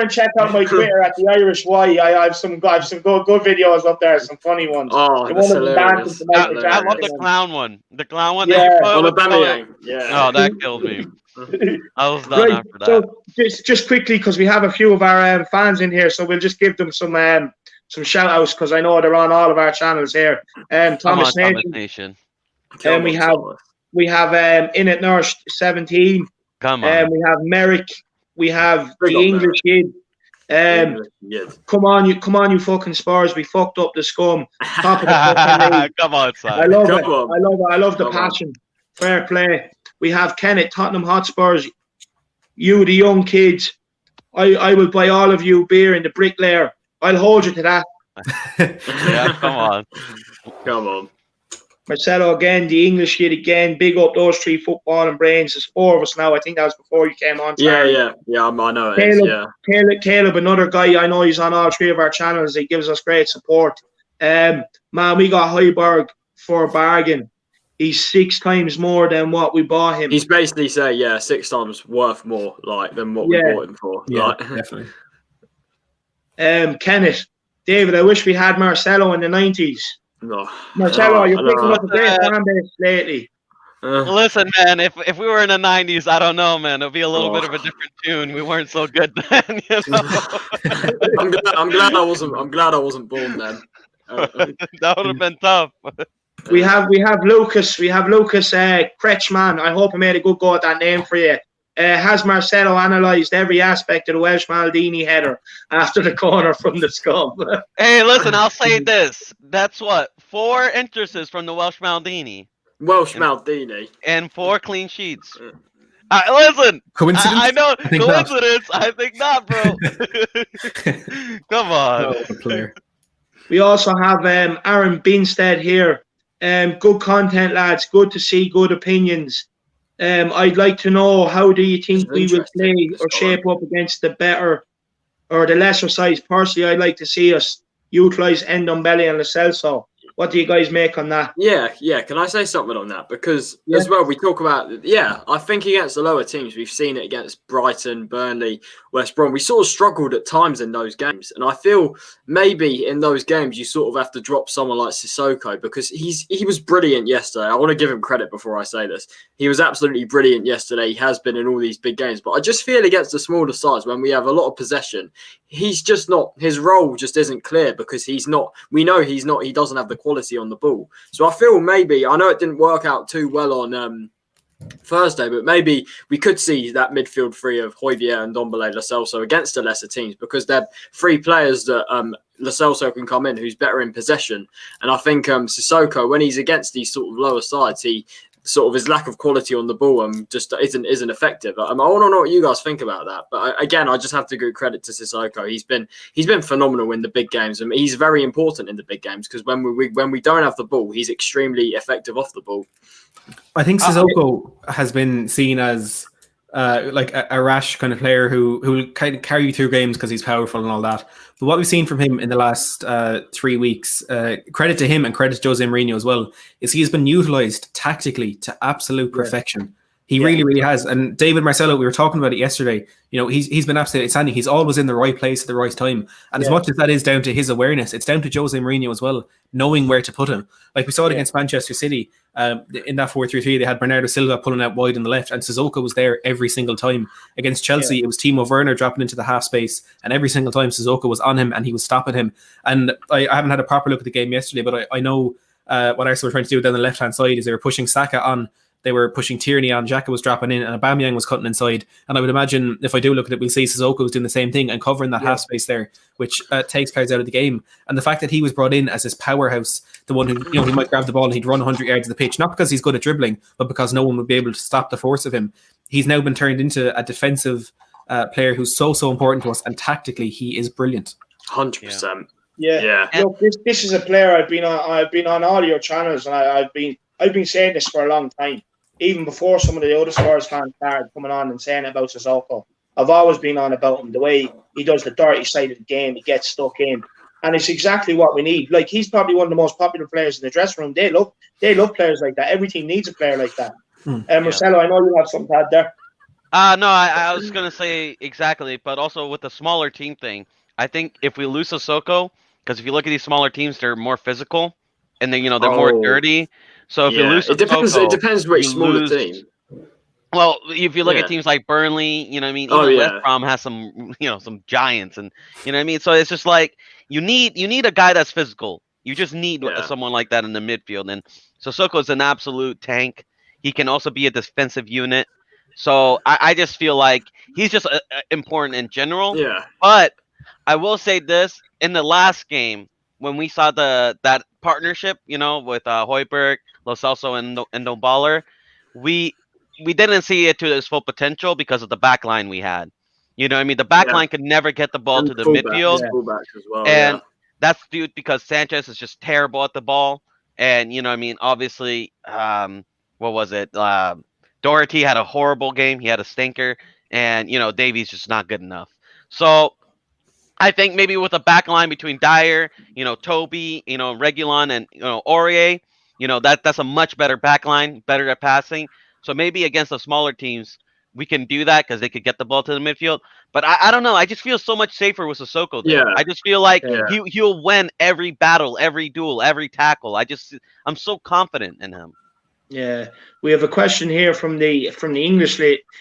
and check out my Twitter at the Irish Y. I have some good videos up there. Some funny ones. Oh, that's hilarious. I love the clown one. The clown one. Yeah. On the Bamiyang. Yeah. Oh, that killed me. I was done after that. So just quickly, because we have a few of our fans in here, so we'll just give them some shout outs because I know they're on all of our channels here. Thomas Nation. And we have In It Nurse 17. Come on. We have Merrick. We have the English kid. Come on, you fucking Spurs. We fucked up the scum. Top of the fucking league. Come on, son. I love it. I love the passion. Fair play. We have Kenneth, Tottenham Hotspurs. You, the young kids. I will buy all of you beer in the Bricklayer. I'll hold you to that. Yeah, come on. Marcelo again, the English kid again. Big up those 3 football and brains. There's 4 of us now. I think that was before you came on. Yeah. I know it. Caleb, another guy. I know he's on all 3 of our channels. He gives us great support. Man, we got Højbjerg for a bargain. He's 6 times more than what we bought him. He's basically saying, 6 times worth more than what we bought him for. Yeah, definitely. Kenneth, David, I wish we had Marcelo in the 90s. No. Marcelo, you're picking up a great fan base lately. Listen, man, if we were in the 90s, I don't know, man. It'll be a little bit of a different tune. We weren't so good then, I'm glad I wasn't born then. That would have been tough. We have Lucas. We have Lucas Kretschmann. I hope I made a good go at that name for you. Has Marcelo analysed every aspect of the Welsh Maldini header after the corner from the scum? Hey, listen, I'll say this. That's 4 entrances from the Welsh Maldini. And 4 clean sheets. Listen, coincidence? I know coincidence. I think not, bro. Come on. We also have Aaron Binstead here. Good content, lads. Good to see. Good opinions. I'd like to know, how do you think we will play or shape up against the better or the lesser size? Personally, I'd like to see us utilise Ndombele and Lo Celso. What do you guys make on that? Yeah. Can I say something on that? Because as well, we talk about, I think against the lower teams, we've seen it against Brighton, Burnley, West Brom. We sort of struggled at times in those games. And I feel maybe in those games, you sort of have to drop someone like Sissoko because he was brilliant yesterday. I want to give him credit before I say this. He was absolutely brilliant yesterday. He has been in all these big games. But I just feel against the smaller sides, when we have a lot of possession, he's just not, his role just isn't clear because he doesn't have the quality on the ball. So I feel maybe, I know it didn't work out too well on Thursday, but maybe we could see that midfield 3 of Højbjerg and Ndombele, Lo Celso against the lesser teams because they're 3 players that Lo Celso can come in who's better in possession. And I think Sissoko, when he's against these sort of lower sides, he sort of his lack of quality on the ball just isn't effective. I want to know what you guys think about that. But again, I just have to give credit to Sissoko. He's been phenomenal in the big games, and he's very important in the big games because when we don't have the ball, he's extremely effective off the ball. I think Sissoko has been seen as like a rash kind of player who will kind of carry you through games because he's powerful and all that. But what we've seen from him in the last 3 weeks, credit to him and credit to Jose Mourinho as well, is he's been utilised tactically to absolute perfection. He really, really has. And David Marcelo, we were talking about it yesterday. He's been absolutely outstanding. He's always in the right place at the right time. And as much as that is down to his awareness, it's down to Jose Mourinho as well, knowing where to put him. Like we saw it against Manchester City. In that 4-3-3, they had Bernardo Silva pulling out wide on the left, and Sissoko was there every single time. Against Chelsea, it was Timo Werner dropping into the half space, and every single time Sissoko was on him and he was stopping him. And I haven't had a proper look at the game yesterday, but I know what Arsenal were trying to do down the left-hand side is they were pushing Saka on. They were pushing Tierney on, Xhaka was dropping in, and Aubameyang was cutting inside. And I would imagine, if I do look at it, we'll see Sissoko was doing the same thing and covering that half space there, which takes players out of the game. And the fact that he was brought in as this powerhouse, the one who, he might grab the ball and he'd run 100 yards of the pitch, not because he's good at dribbling, but because no one would be able to stop the force of him. He's now been turned into a defensive player who's so important to us, and tactically, he is brilliant. 100%. Yeah. Look, this is a player I've been on all your channels, and I've been saying this for a long time. Even before some of the other Spurs fans started coming on and saying about Sissoko, I've always been on about him, the way he does the dirty side of the game, he gets stuck in. And it's exactly what we need. Like, he's probably one of the most popular players in the dressing room. They love players like that. Every team needs a player like that. Marcelo, I know you have something to add there. No, I was going to say exactly, but also with the smaller team thing, I think if we lose Sissoko, because if you look at these smaller teams, they're more physical, and then, they're more dirty. So if you lose Sissoko, it depends which smaller team. Well, if you look at teams like Burnley, even West Brom has some, some giants, and So it's just like you need a guy that's physical. You just need someone like that in the midfield, and Sissoko is an absolute tank. He can also be a defensive unit. So I just feel like he's just important in general. Yeah. But I will say this: in the last game, when we saw that partnership, with Højbjerg, Lo Celso, and Ndombele, we didn't see it to its full potential because of the back line we had. The back line could never get the ball to the midfield. As well, and that's due because Sanchez is just terrible at the ball. And, obviously, what was it? Doherty had a horrible game. He had a stinker. And, Davies just not good enough. So I think maybe with a back line between Dyer, Toby, Reguilon, and, Aurier, that's a much better back line, better at passing. So maybe against the smaller teams, we can do that because they could get the ball to the midfield. But I don't know. I just feel so much safer with Sissoko there. I just feel like he'll win every battle, every duel, every tackle. I'm so confident in him. Yeah, we have a question here from the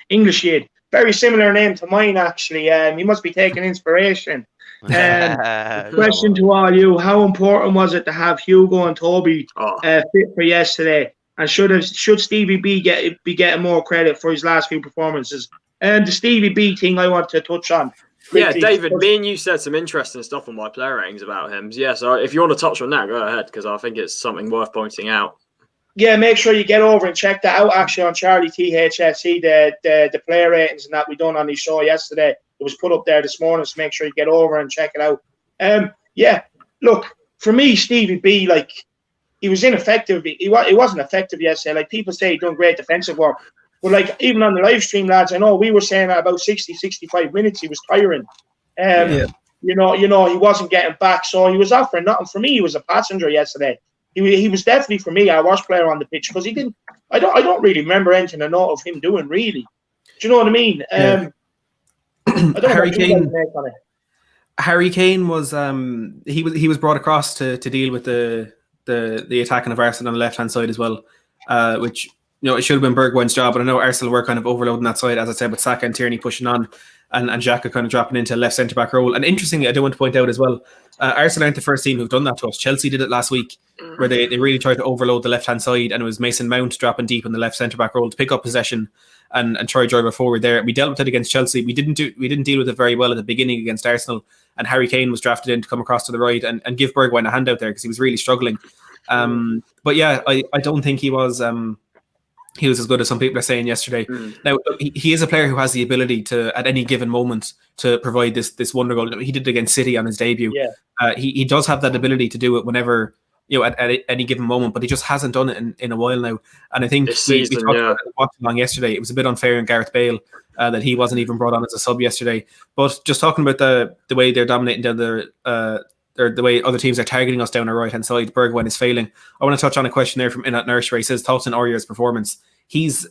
English Yid. Very similar name to mine, actually. He must be taking inspiration. Question to all you: how important was it to have Hugo and Toby fit for yesterday? And should Stevie B be getting more credit for his last few performances? And the Stevie B thing I want to touch on. Quickly. Yeah, David, me and you said some interesting stuff on my player ratings about him. Yeah, so if you want to touch on that, go ahead, because I think it's something worth pointing out. Yeah, make sure you get over and check that out, actually, on Charlie THFC, the player ratings and that we done on his show yesterday. It was put up there this morning, so make sure you get over and check it out. Look, for me, Stevie B, he was ineffective. He wasn't effective yesterday. Like, people say he done great defensive work. But, even on the live stream, lads, I know we were saying at about 60, 65 minutes he was tiring. He wasn't getting back, so he was offering nothing. For me, he was a passenger yesterday. He was definitely, for me, our worst player on the pitch because he didn't. I don't really remember anything I know of him doing, really. Do you know what I mean? I don't Harry know Kane. Harry Kane was he was brought across to deal with the attacking of Arsenal on the left hand side as well, which it should have been Bergwijn's job, but I know Arsenal were kind of overloading that side, as I said, with Saka and Tierney pushing on, and Xhaka kind of dropping into a left centre back role. And interestingly, I do want to point out as well, Arsenal aren't the first team who've done that to us. Chelsea did it last week, where they really tried to overload the left hand side, and it was Mason Mount dropping deep in the left centre back role to pick up possession and try to drive it forward there. We dealt with it against Chelsea. We didn't deal with it very well at the beginning against Arsenal, and Harry Kane was drafted in to come across to the right and give Bergwijn a hand out there because he was really struggling. But yeah, I don't think he was as good as some people are saying yesterday. Now, he is a player who has the ability to, at any given moment, to provide this wonder goal. He did it against City on his debut. He does have that ability to do it whenever at any given moment, but he just hasn't done it in a while now. And I think This we season, talked about it watching along yesterday. It was a bit unfair in Gareth Bale that he wasn't even brought on as a sub yesterday. But just talking about the way they're dominating down or the way other teams are targeting us down our right hand side, Bergwijn is failing. I want to touch on a question there from in at Nurse where he says thoughts on Aurier's performance. He's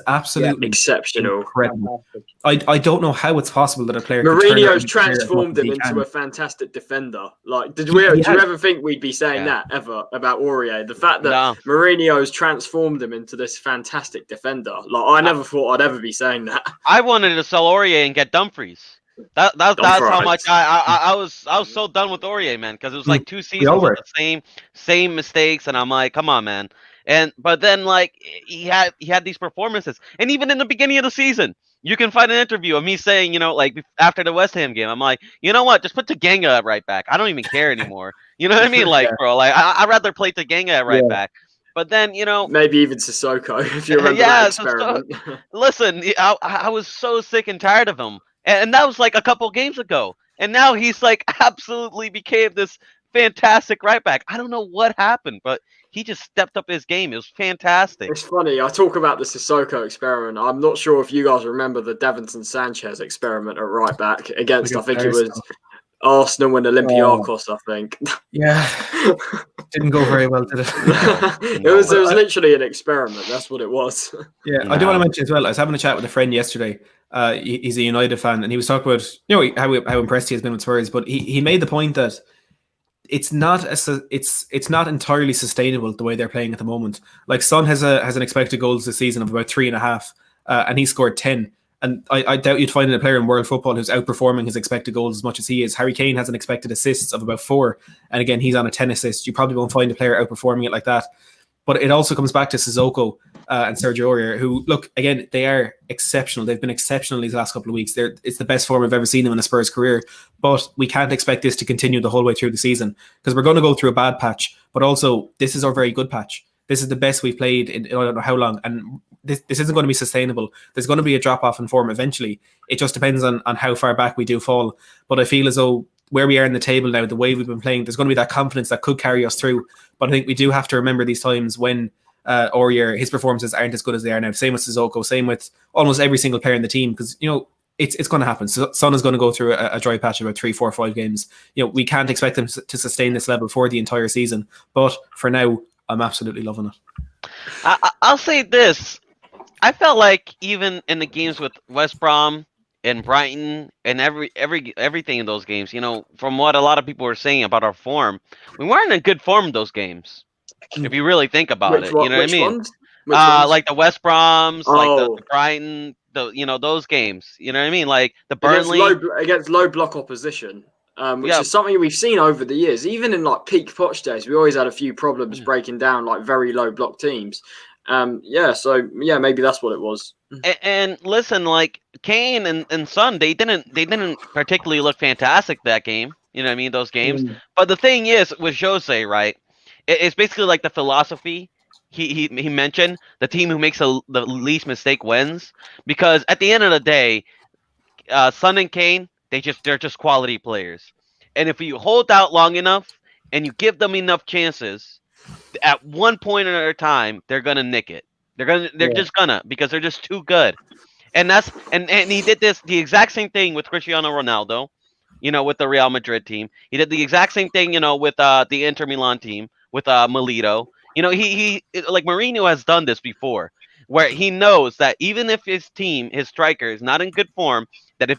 absolutely exceptional. Incredible. I don't know how it's possible that a player Mourinho's transformed him into a fantastic defender. Like, did you ever think we'd be saying that ever about Aurier? The fact that Mourinho's transformed him into this fantastic defender. Like, I never thought I'd ever be saying that. I wanted to sell Aurier and get Dumfries. That's how much I was so done with Aurier, man, because it was like 2 seasons of the same mistakes, and I'm like, come on, man. But then like he had these performances, and even in the beginning of the season, you can find an interview of me saying, like after the West Ham game, I'm like, you know what, just put Taganga at right back. I don't even care anymore. You know what I mean? Like, bro, like I'd rather play Taganga at right back. But then, maybe even Sissoko, if you remember that experiment. Listen, I was so sick and tired of him, and that was like a couple games ago, and now he's like absolutely became this fantastic right back. I don't know what happened, but he just stepped up his game. It was fantastic. It's funny. I talk about the Sissoko experiment. I'm not sure if you guys remember the Davinson Sanchez experiment at right back against, I think it was Arsenal and Olympiacos, I think. Yeah. Didn't go very well, did it? It was literally an experiment. That's what it was. Yeah, I do want to mention as well, I was having a chat with a friend yesterday. He's a United fan, and he was talking about how impressed he has been with Spurs, but he made the point that it's not entirely sustainable the way they're playing at the moment. Like Son has an expected goals this season of about 3.5, and he scored 10. And I doubt you'd find a player in world football who's outperforming his expected goals as much as he is. Harry Kane has an expected assists of about 4, and again he's on a 10 assists. You probably won't find a player outperforming it like that. But it also comes back to Sissoko and Sergio Aurier, who, look, again, they are exceptional. They've been exceptional these last couple of weeks. It's the best form I've ever seen them in a Spurs career. But we can't expect this to continue the whole way through the season, because we're going to go through a bad patch. But also, this is our very good patch. This is the best we've played in I don't know how long. And this isn't going to be sustainable. There's going to be a drop-off in form eventually. It just depends on how far back we do fall. But I feel as though where we are in the table now, the way we've been playing, there's going to be that confidence that could carry us through. But I think we do have to remember these times when Aurier, his performances aren't as good as they are now. Same with Sissoko, same with almost every single player in the team, because it's going to happen. Son is going to go through a dry patch of about 3, 4, 5 games. We can't expect them to sustain this level for the entire season. But for now, I'm absolutely loving it. I'll say this: I felt like even in the games with West Brom and Brighton and everything in those games, from what a lot of people were saying about our form, we weren't in good form in those games. If you really think about it, you know what I mean? Like the West Broms, like the Brighton, those games. You know what I mean? Like the Burnley against low block opposition, which is something we've seen over the years. Even in like peak Poch days, we always had a few problems breaking down like very low block teams. So maybe that's what it was. And listen, like Kane and Son, they didn't particularly look fantastic that game. You know what I mean? Those games. But the thing is, with Jose, right? It's basically like the philosophy he mentioned. The team who makes the least mistake wins. Because at the end of the day, Son and Kane, they're just quality players. And if you hold out long enough and you give them enough chances, at one point in their time, they're gonna nick it. They're just gonna, because they're just too good. And he did the exact same thing with Cristiano Ronaldo, with the Real Madrid team. He did the exact same thing, with the Inter Milan team, with Milito. He like Mourinho has done this before, where he knows that even if his striker is not in good form, that if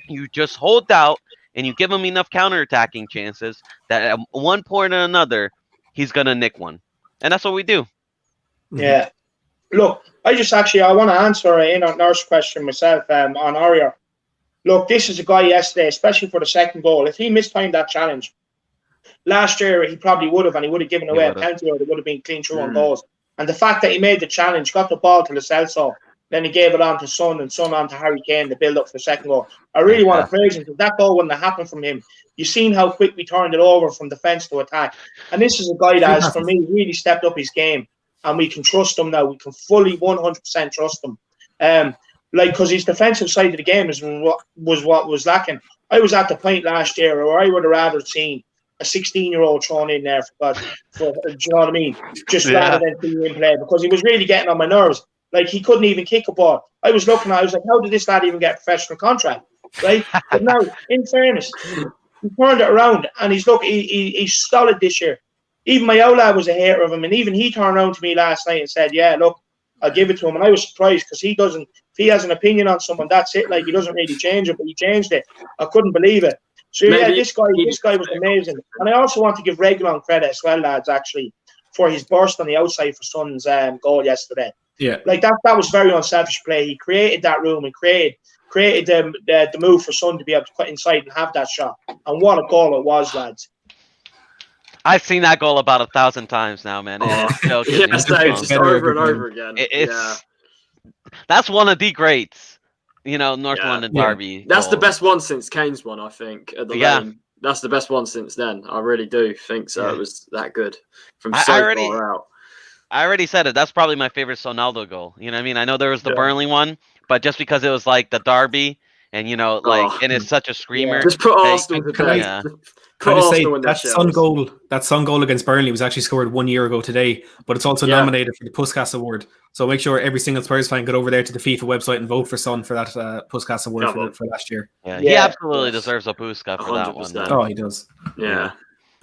you just hold out and you give him enough counterattacking chances, that at one point or another, he's going to nick one. And that's what we do. Yeah. Look, I want to answer in on Nurse's question myself on Aurier. Look, this is a guy yesterday, especially for the second goal. If he mistimed that challenge, last year he probably would have, and he would have given away a penalty, or it would have been clean through on goals. And the fact that he made the challenge, got the ball to Lo Celso, then he gave it on to Son, and Son on to Harry Kane to build up for the second goal. I really want to praise him, because that goal wouldn't have happened from him. You've seen how quick we turned it over from defence to attack. And this is a guy that has, for me, really stepped up his game. And we can trust him now. We can fully 100% trust him. Because his defensive side of the game was what was lacking. I was at the point last year where I would have rather seen a 16-year-old thrown in there do you know what I mean? Just rather than seeing him play, because he was really getting on my nerves. Like, he couldn't even kick a ball. I was looking at it, I was like, how did this lad even get a professional contract? Right? But now, in fairness, he turned it around, and he's solid this year. Even my old lad was a hater of him, and even he turned around to me last night and said, yeah, look, I'll give it to him. And I was surprised, because if he has an opinion on someone, that's it. Like, he doesn't really change it, but he changed it. I couldn't believe it. So yeah, this guy was amazing. And I also want to give Reguilon credit as well, lads, actually, for his burst on the outside for Son's goal yesterday. Yeah. Like, that was very unselfish play. He created that room and created the move for Son to be able to cut inside and have that shot. And what a goal it was, lads. I've seen that goal about 1,000 times now, man. It's over and over again. That's one of the greats, North London derby. That's the best one since Kane's one, I think, at the Lane. That's the best one since then. I really do think so. It was that good from far out. I already said it. That's probably my favorite Sonaldo goal. You know what I mean? I know there was the Burnley one, but just because it was like the derby, and and it's such a screamer. Just put Arsenal to bed. Can I say that Son goal against Burnley was actually scored 1 year ago today, but it's also nominated for the Puskas Award. So make sure every single Spurs fan get over there to the FIFA website and vote for Son for that Puskas Award for last year. Yeah, he absolutely deserves a Puskas for 100%. That one. Oh, he does. Yeah.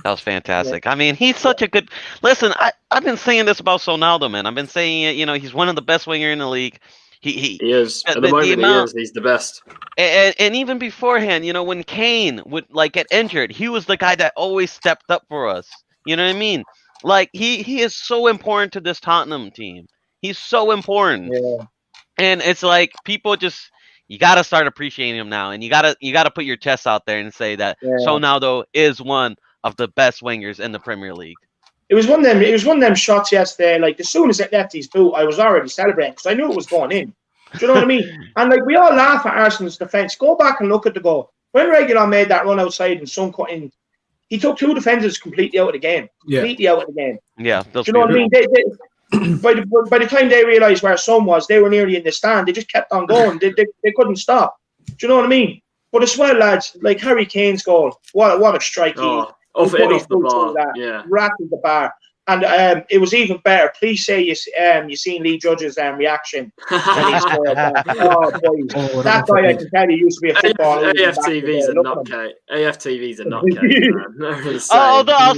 That was fantastic. I mean, he's such a good. Listen, I've been saying this about Sonaldo, man. I've been saying it. He's one of the best winger in the league. He is. At the moment, he's the best. And even beforehand, when Kane would get injured, he was the guy that always stepped up for us. You know what I mean? Like, he is so important to this Tottenham team. He's so important. Yeah. And it's like, people just, you got to start appreciating him now, and you got to put your chest out there and say that Sonaldo is one of the best wingers in the Premier League. It was one of them shots yesterday. Like, as soon as it left his boot, I was already celebrating because I knew it was going in. Do you know what I mean? And we all laugh at Arsenal's defence. Go back and look at the goal. When Reguilon made that run outside and Son cut in, he took two defenders completely out of the game. Completely out of the game. Yeah. Do you know what I mean? By the time they realised where Son was, they were nearly in the stand. They just kept on going. They couldn't stop. Do you know what I mean? But as well, lads, like Harry Kane's goal, what a strike! Off the bar, rattled the bar, and it was even better. Please say you seen Lee Judge's reaction when he scored that. That guy, I can tell you, used to be a footballer. AFTV's a nutcase. AFTV's a nutcase. Although I'll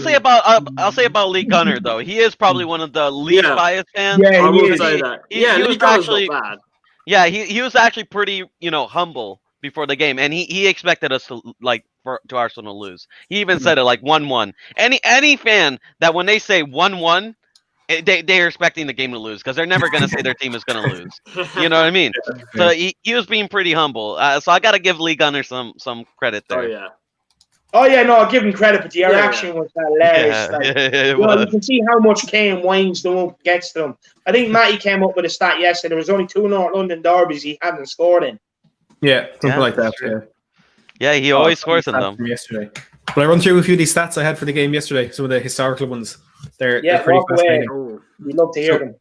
say about Lee Gunner though, he is probably one of the least biased fans. Yeah, I will say that. Lee Gunner's not bad. Yeah, he was actually pretty humble before the game, and he expected us to to Arsenal to lose. He even said it 1-1. Any fan that when they say 1-1, they're expecting the game to lose because they're never going to say their team is going to lose. You know what I mean? So he was being pretty humble. So I got to give Lee Gunner some credit there. Oh yeah, no, I'll give him credit, but the reaction was hilarious. You can see how much Kane winds them up, gets to them. I think Matty came up with a stat yesterday. There was only 2 North London derbies he hadn't scored in. Yeah, something like that. Yeah, he always scores in them. Yesterday. Will I run through a few of these stats I had for the game yesterday? Some of the historical ones. They're pretty fascinating. We'd love to hear them.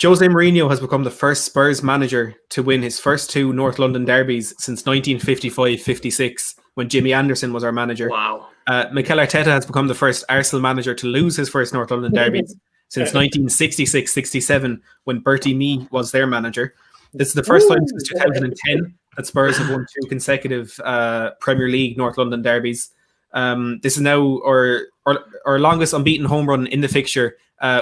Jose Mourinho has become the first Spurs manager to win his first 2 North London derbies since 1955-56, when Jimmy Anderson was our manager. Wow. Mikel Arteta has become the first Arsenal manager to lose his first North London derbies since 1966-67, when Bertie Mee was their manager. This is the first time since 2010 that Spurs have won 2 consecutive Premier League North London derbies. This is now our longest unbeaten home run in the fixture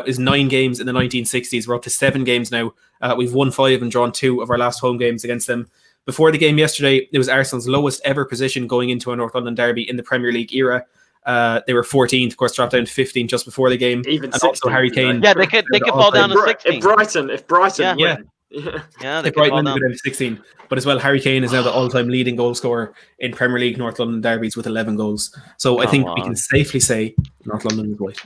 is 9 games in the 1960s. We're up to 7 games now. We've won 5 and drawn 2 of our last home games against them. Before the game yesterday, it was Arsenal's lowest ever position going into a North London derby in the Premier League era. They were 14th, of course, dropped down to 15 just before the game. Even and also Harry Kane. Yeah, they could fall down to 16. If Brighton win. Yeah, they Brighton go down to 16. But as well, Harry Kane is now the all-time leading goal scorer in Premier League North London derbies with 11 goals. So I think we can safely say North London is white.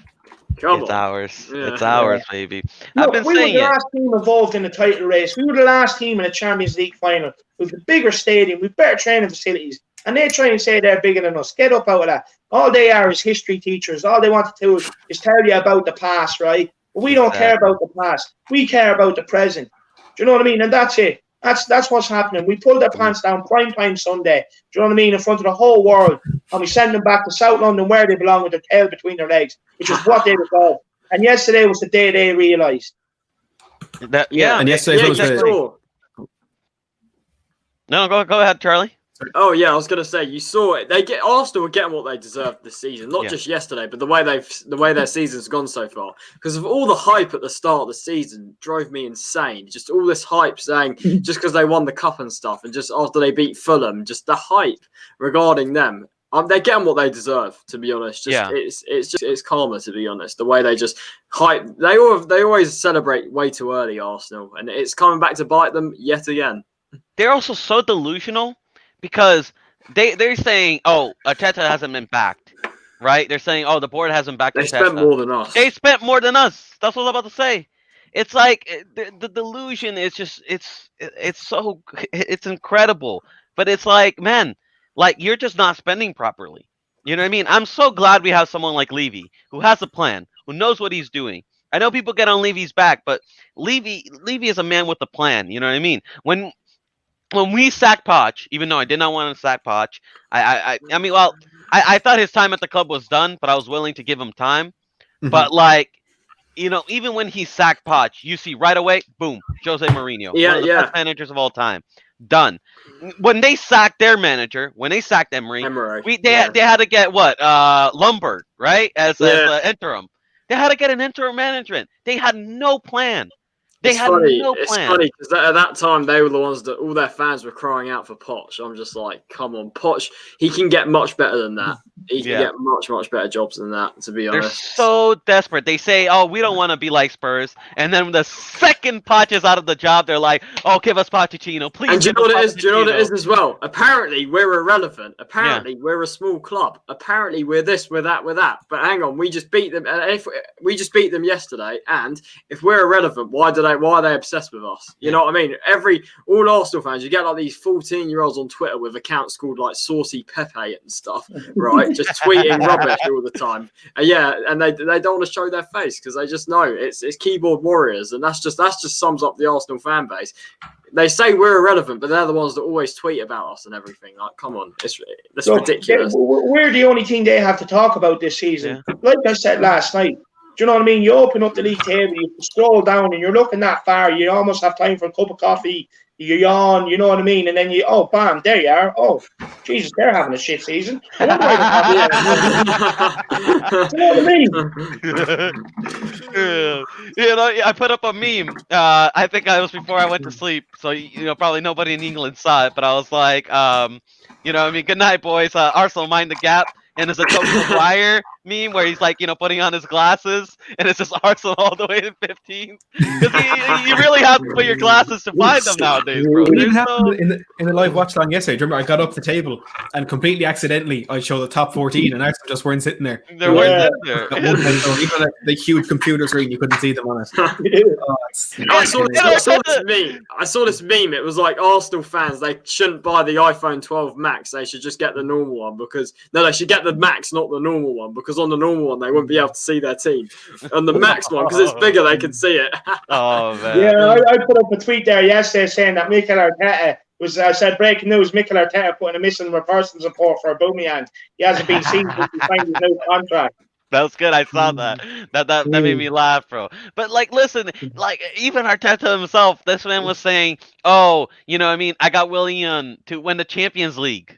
It's ours. It's ours, baby. Look, we were the last team involved in the title race. We were the last team in a Champions League final with a bigger stadium, with better training facilities. And they try and say they're bigger than us. Get up out of that. All they are is history teachers. All they want to do is tell you about the past, right? But we don't care about the past. We care about the present. Do you know what I mean? And that's it. That's what's happening. We pulled their pants down prime time Sunday. Do you know what I mean? In front of the whole world, and we send them back to South London where they belong with their tail between their legs, which is what they deserve. And yesterday was the day they realised. Yeah, and yesterday was saw. No, go ahead, Charlie. Oh yeah, I was gonna say you saw it. Arsenal were getting what they deserved this season, not just yesterday, but the way their season's gone so far. Because of all the hype at the start of the season, drove me insane. Just all this hype saying just because they won the cup and stuff, and just after they beat Fulham, just the hype regarding them. They're getting what they deserve, to be honest. It's karma, to be honest. The way they just hype, they always celebrate way too early, Arsenal, and it's coming back to bite them yet again. They're also so delusional. Because they're saying, oh, Arteta hasn't been backed, right? They're saying, oh, the board hasn't backed Arteta. They spent more than us. They spent more than us. That's what I was about to say. It's like the delusion is just it's incredible. But it's like, man, like you're just not spending properly. You know what I mean? I'm so glad we have someone like Levy who has a plan, who knows what he's doing. I know people get on Levy's back, but Levy is a man with a plan. You know what I mean? When we sacked Poch, even though I did not want to sack Poch, I thought his time at the club was done, but I was willing to give him time. Mm-hmm. But like, you know, even when he sacked Poch, you see right away, boom, Jose Mourinho, one of the best managers of all time, done. When they sacked their manager, when they sacked Emery, they had to get what Lombard, right, as interim. They had to get an interim management. They had no plan. It's funny because at that time they were the ones that all their fans were crying out for Poch. I'm just like, come on, Poch. He can get much better than that. He can get much better jobs than that. To be honest, they're so desperate. They say, "Oh, we don't want to be like Spurs," and then the second Poch is out of the job, they're like, "Oh, give us Pochettino, please." And do you know what it is? Do you know what it is as well? Apparently, we're irrelevant. Apparently, we're a small club. Apparently, we're this, we're that, we're that. But hang on, we just beat them. If we just beat them yesterday, and if we're irrelevant, why are they obsessed with us? You know what I mean? All Arsenal fans, you get like these 14-year-olds on Twitter with accounts called like Saucy Pepe and stuff, right? Just tweeting rubbish all the time. And they don't want to show their face because they just know it's keyboard warriors, and that's just sums up the Arsenal fan base. They say we're irrelevant, but they're the ones that always tweet about us and everything. Like, come on, that's ridiculous. We're the only thing they have to talk about this season. Yeah. Like I said last night, do you know what I mean? You open up the league table, you scroll down, and you're looking that far. You almost have time for a cup of coffee. You yawn, you know what I mean? And then bam, there you are. Oh, Jesus, they're having a shit season. I wonder why do you know what I mean? You know, I put up a meme. I think I was before I went to sleep, so probably nobody in England saw it. But I was like, good night, boys. Arsenal mind the gap. And there's a Tobey Maguire meme where he's like, putting on his glasses, and it's just Arsenal all the way to 15. Because you really have to put your glasses to find them nowadays, bro. It happened in the live watch long yesterday. Remember, I got up the table and completely accidentally I showed the top 14, and Arsenal just weren't sitting there. They weren't there. Even on the huge computer screen, you couldn't see them on it. I saw this meme. It was like Arsenal fans, they shouldn't buy the iPhone 12 Max. They should just get the normal one they should get the Max, not the normal one, because on the normal one they wouldn't be able to see their team. On the Max one, because it's bigger, they can see it. Oh man! Yeah, I put up a tweet there yesterday saying that Mikel Arteta I said breaking news: Mikel Arteta putting a missing persons report for Aubameyang. He hasn't been seen since he signed his new contract. That's good. I saw that. That made me laugh, bro. But listen, even Arteta himself, this man was saying, "Oh, I got Willian to win the Champions League."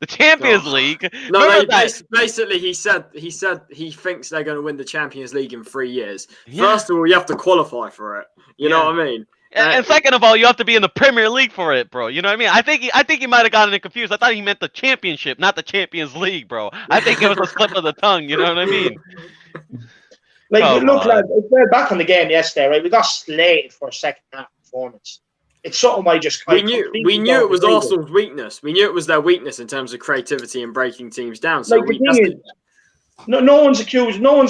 The Champions League. No, basically he said he thinks they're going to win the Champions League in 3 years. Yeah. First of all, you have to qualify for it. You know what I mean? And second of all, you have to be in the Premier League for it, bro. You know what I mean? I think he might have gotten it confused. I thought he meant the Championship, not the Champions League, bro. I think it was a slip of the tongue. You know what I mean? Look, lad, back on the game yesterday, right? We got slated for a second half performance. It's something I just we knew it was Arsenal's weakness. We knew it was their weakness in terms of creativity and breaking teams down. So no one's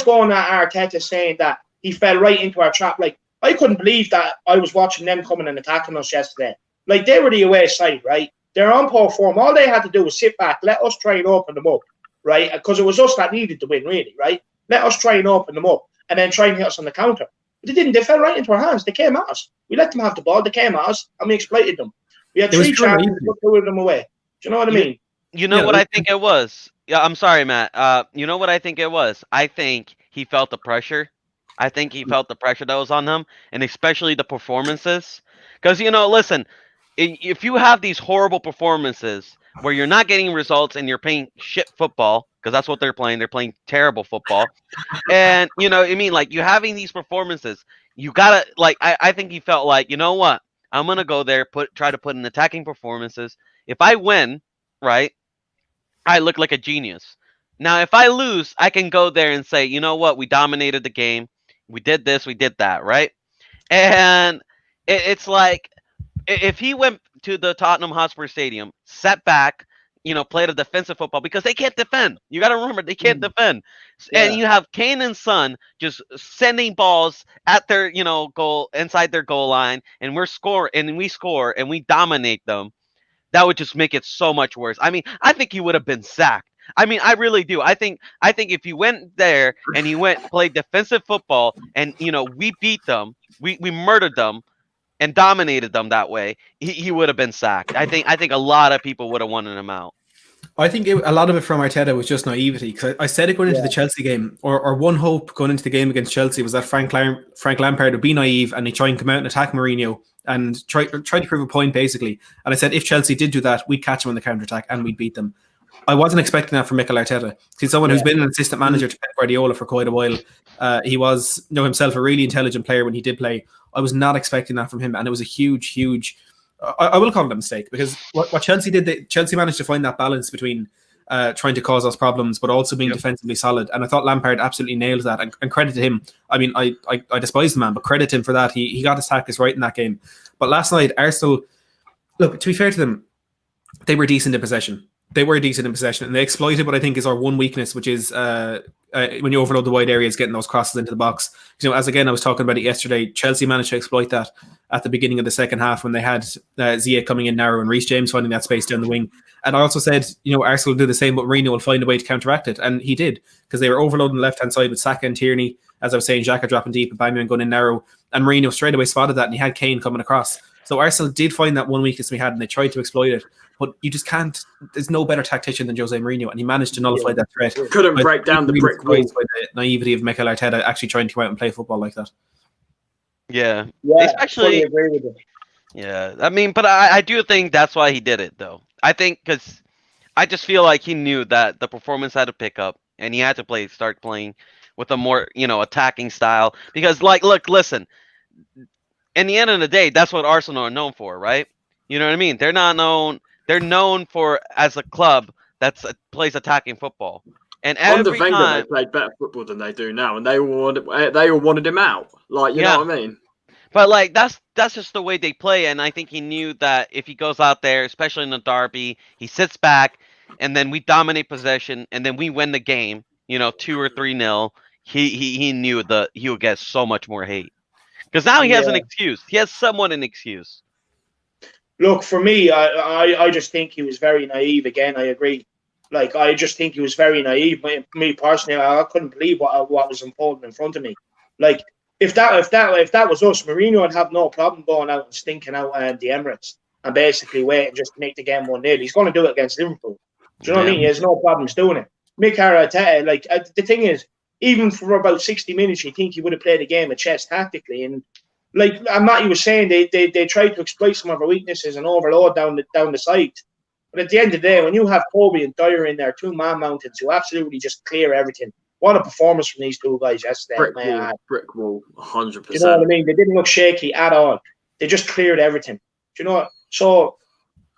going at Arteta saying that he fell right into our trap. Like, I couldn't believe that I was watching them coming and attacking us yesterday. Like, they were the away side, right? They're on poor form. All they had to do was sit back, let us try and open them up, right? Because it was us that needed to win, really, right? Let us try and open them up and then try and hit us on the counter. But they didn't. They fell right into our hands. They came at us. We let them have the ball. They came at us, and we exploited them. We had It was 3 pure chances, naivety. put 2 of them away. Do you know what I mean? You know Yeah, what I think it was? Yeah, I'm sorry, Matt. You know what I think it was? I think he felt the pressure. I think he felt the pressure that was on him, and especially the performances. Because, listen, if you have these horrible performances where you're not getting results and you're playing shit football, because that's what they're playing terrible football. And, I mean, like, you having these performances, you gotta, like, I think he felt like, you know what? I'm gonna go there, try to put in attacking performances. If I win, right, I look like a genius. Now, if I lose, I can go there and say, you know what? We dominated the game. We did this. We did that. Right. And it's like if he went to the Tottenham Hotspur Stadium, sat back, played a defensive football because they can't defend. You got to remember they can't defend. And Yeah. you have Kane and Son just sending balls at their, goal inside their goal line, and we score and we dominate them. That would just make it so much worse. I mean, I think he would have been sacked. I mean, I really do. I think if he went there and he played defensive football and we beat them, we murdered them and dominated them that way, he would have been sacked. I think a lot of people would have wanted him out. I think a lot of it from Arteta was just naivety. Because I said it going into the Chelsea game, or one hope going into the game against Chelsea was that Frank Lampard would be naive and he'd try and come out and attack Mourinho and try to prove a point, basically. And I said if Chelsea did do that, we'd catch them on the counter-attack and we'd beat them. I wasn't expecting that from Mikel Arteta. He's someone who's been an assistant manager to Pep Guardiola for quite a while. He was himself a really intelligent player when he did play. I was not expecting that from him, and it was a huge I will call it a mistake, because what Chelsea did, Chelsea managed to find that balance between trying to cause us problems, but also being defensively solid. And I thought Lampard absolutely nailed that, and credit to him. I mean, I despise the man, but credit him for that. He got his tactics right in that game. But last night, Arsenal, look, to be fair to them, they were decent in possession. And they exploited what I think is our one weakness, which is when you overload the wide areas, getting those crosses into the box. As again, I was talking about it yesterday, Chelsea managed to exploit that at the beginning of the second half when they had Ziyech coming in narrow and Reece James finding that space down the wing. And I also said, Arsenal will do the same, but Mourinho will find a way to counteract it. And he did, because they were overloading the left-hand side with Saka and Tierney. As I was saying, Xhaka dropping deep and Aubameyang going in narrow. And Mourinho straight away spotted that, and he had Kane coming across. So Arsenal did find that one weakness we had, and they tried to exploit it. But you just can't. There's no better tactician than Jose Mourinho, and he managed to nullify that threat. Couldn't break down the brick wall. By the naivety of Mikel Arteta actually trying to come out and play football like that. Yeah, Especially agree with it. Yeah, I mean, but I do think that's why he did it, though. I think because I just feel like he knew that the performance had to pick up, and he had to start playing with a more attacking style. Because, look, listen. In the end of the day, that's what Arsenal are known for, right? You know what I mean? They're not known. They're known for as a club that plays attacking football. And under every Wenger, time they played better football than they do now, and they all wanted him out. Like, you know what I mean? But that's just the way they play, and I think he knew that if he goes out there, especially in the derby, he sits back, and then we dominate possession, and then we win the game, 2 or 3-0. He knew that he would get so much more hate because now he has an excuse. He has somewhat an excuse. Look, for me, I just think he was very naive. Again, I agree. Like, I just think he was very naive. Me personally, I couldn't believe what was unfolding in front of me. Like, if that was us, Mourinho would have no problem going out and stinking out the Emirates and basically waiting just to make the game 1-0. He's going to do it against Liverpool. Do you know what I mean? He has no problems doing it. Mikel Arteta, like, the thing is, even for about 60 minutes, you think he would have played a game of chess tactically. And like Matty was saying, they tried to exploit some of our weaknesses and overload down the side. But at the end of the day, when you have Kobe and Dyer in there, 2 man mountains who absolutely just clear everything. What a performance from these 2 guys yesterday. Brick wall, 100%. You know what I mean? They didn't look shaky at all. They just cleared everything. Do you know what? So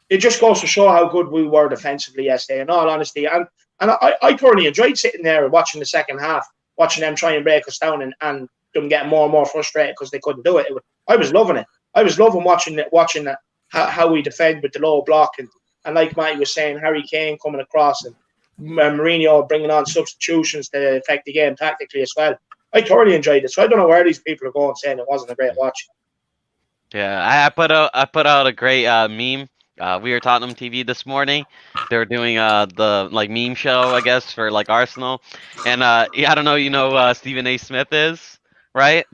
it just goes to show how good we were defensively yesterday, in all honesty. And I thoroughly enjoyed sitting there and watching the second half, watching them try and break us down and them getting more and more frustrated because they couldn't do it. I was loving it. I was loving watching how we defend with the low block. And like Matty was saying, Harry Kane coming across and Mourinho bringing on substitutions to affect the game tactically as well. I thoroughly enjoyed it. So I don't know where these people are going saying it wasn't a great watch. Yeah, I put out a great meme. We were Tottenham TV this morning. They were doing the meme show, I guess, for Arsenal. And I don't know, Stephen A. Smith is, right?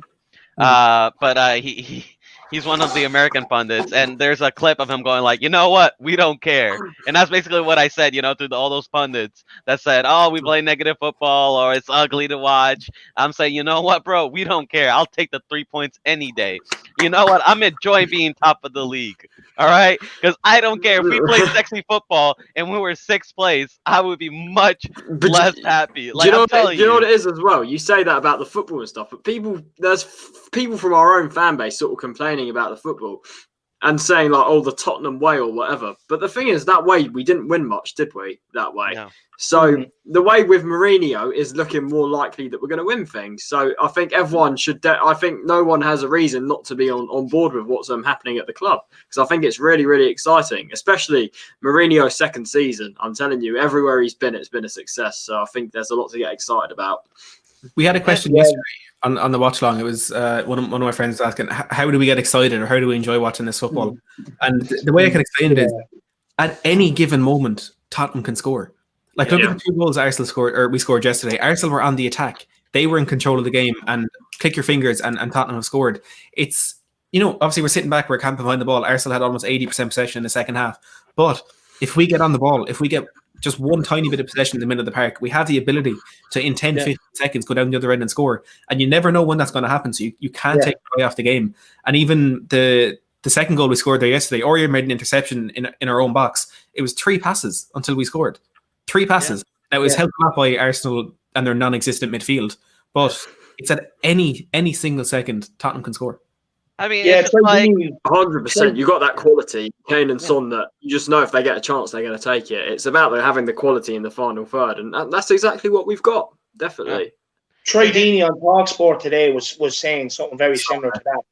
But he's one of the American pundits, and there's a clip of him going like, you know what, we don't care, and that's basically what I said, to all those pundits that said, oh, we play negative football or it's ugly to watch. I'm saying, you know what, bro, we don't care. I'll take the 3 points any day. You know what? I'm enjoying being top of the league. All right, because I don't care if we play sexy football and we were 6th place, I would be much less happy. Like, I'm telling you know what it is as well? You say that about the football and stuff, but there's people from our own fan base sort of complaining about the football and saying like, oh, the Tottenham way or whatever. But the thing is, that way we didn't win much, did we? That way. No. So the way with Mourinho is looking more likely that we're going to win things. So I think everyone should. I think no one has a reason not to be on board with what's happening at the club, because I think it's really, really exciting, especially Mourinho's 2nd season. I'm telling you, everywhere he's been, it's been a success. So I think there's a lot to get excited about. We had a question yesterday on the watch long. It was one of my friends asking, how do we get excited, or how do we enjoy watching this football? And the way I can explain it is, at any given moment, Tottenham can score. Like, look at the 2 goals Arsenal scored, or we scored yesterday. Arsenal were on the attack. They were in control of the game, and click your fingers, and Tottenham have scored. It's, obviously we're sitting back, we're camping behind the ball. Arsenal had almost 80% possession in the second half. But if we get on the ball, if we get just one tiny bit of possession in the middle of the park, we have the ability to, in 10, 15 seconds, go down the other end and score. And you never know when that's going to happen. So you can't take your eye off the game. And even the second goal we scored there yesterday, Aurier made an interception in our own box. It was 3 passes until we scored. 3 passes. Now, it was held up by Arsenal and their non-existent midfield. But it's at any single second, Tottenham can score. I mean, it's like 100%. You got that quality, Kane and Son, that you just know if they get a chance, they're going to take it. It's about having the quality in the final third, and that's exactly what we've got. Definitely. Troy Deeney on Talksport today was saying something very similar to that.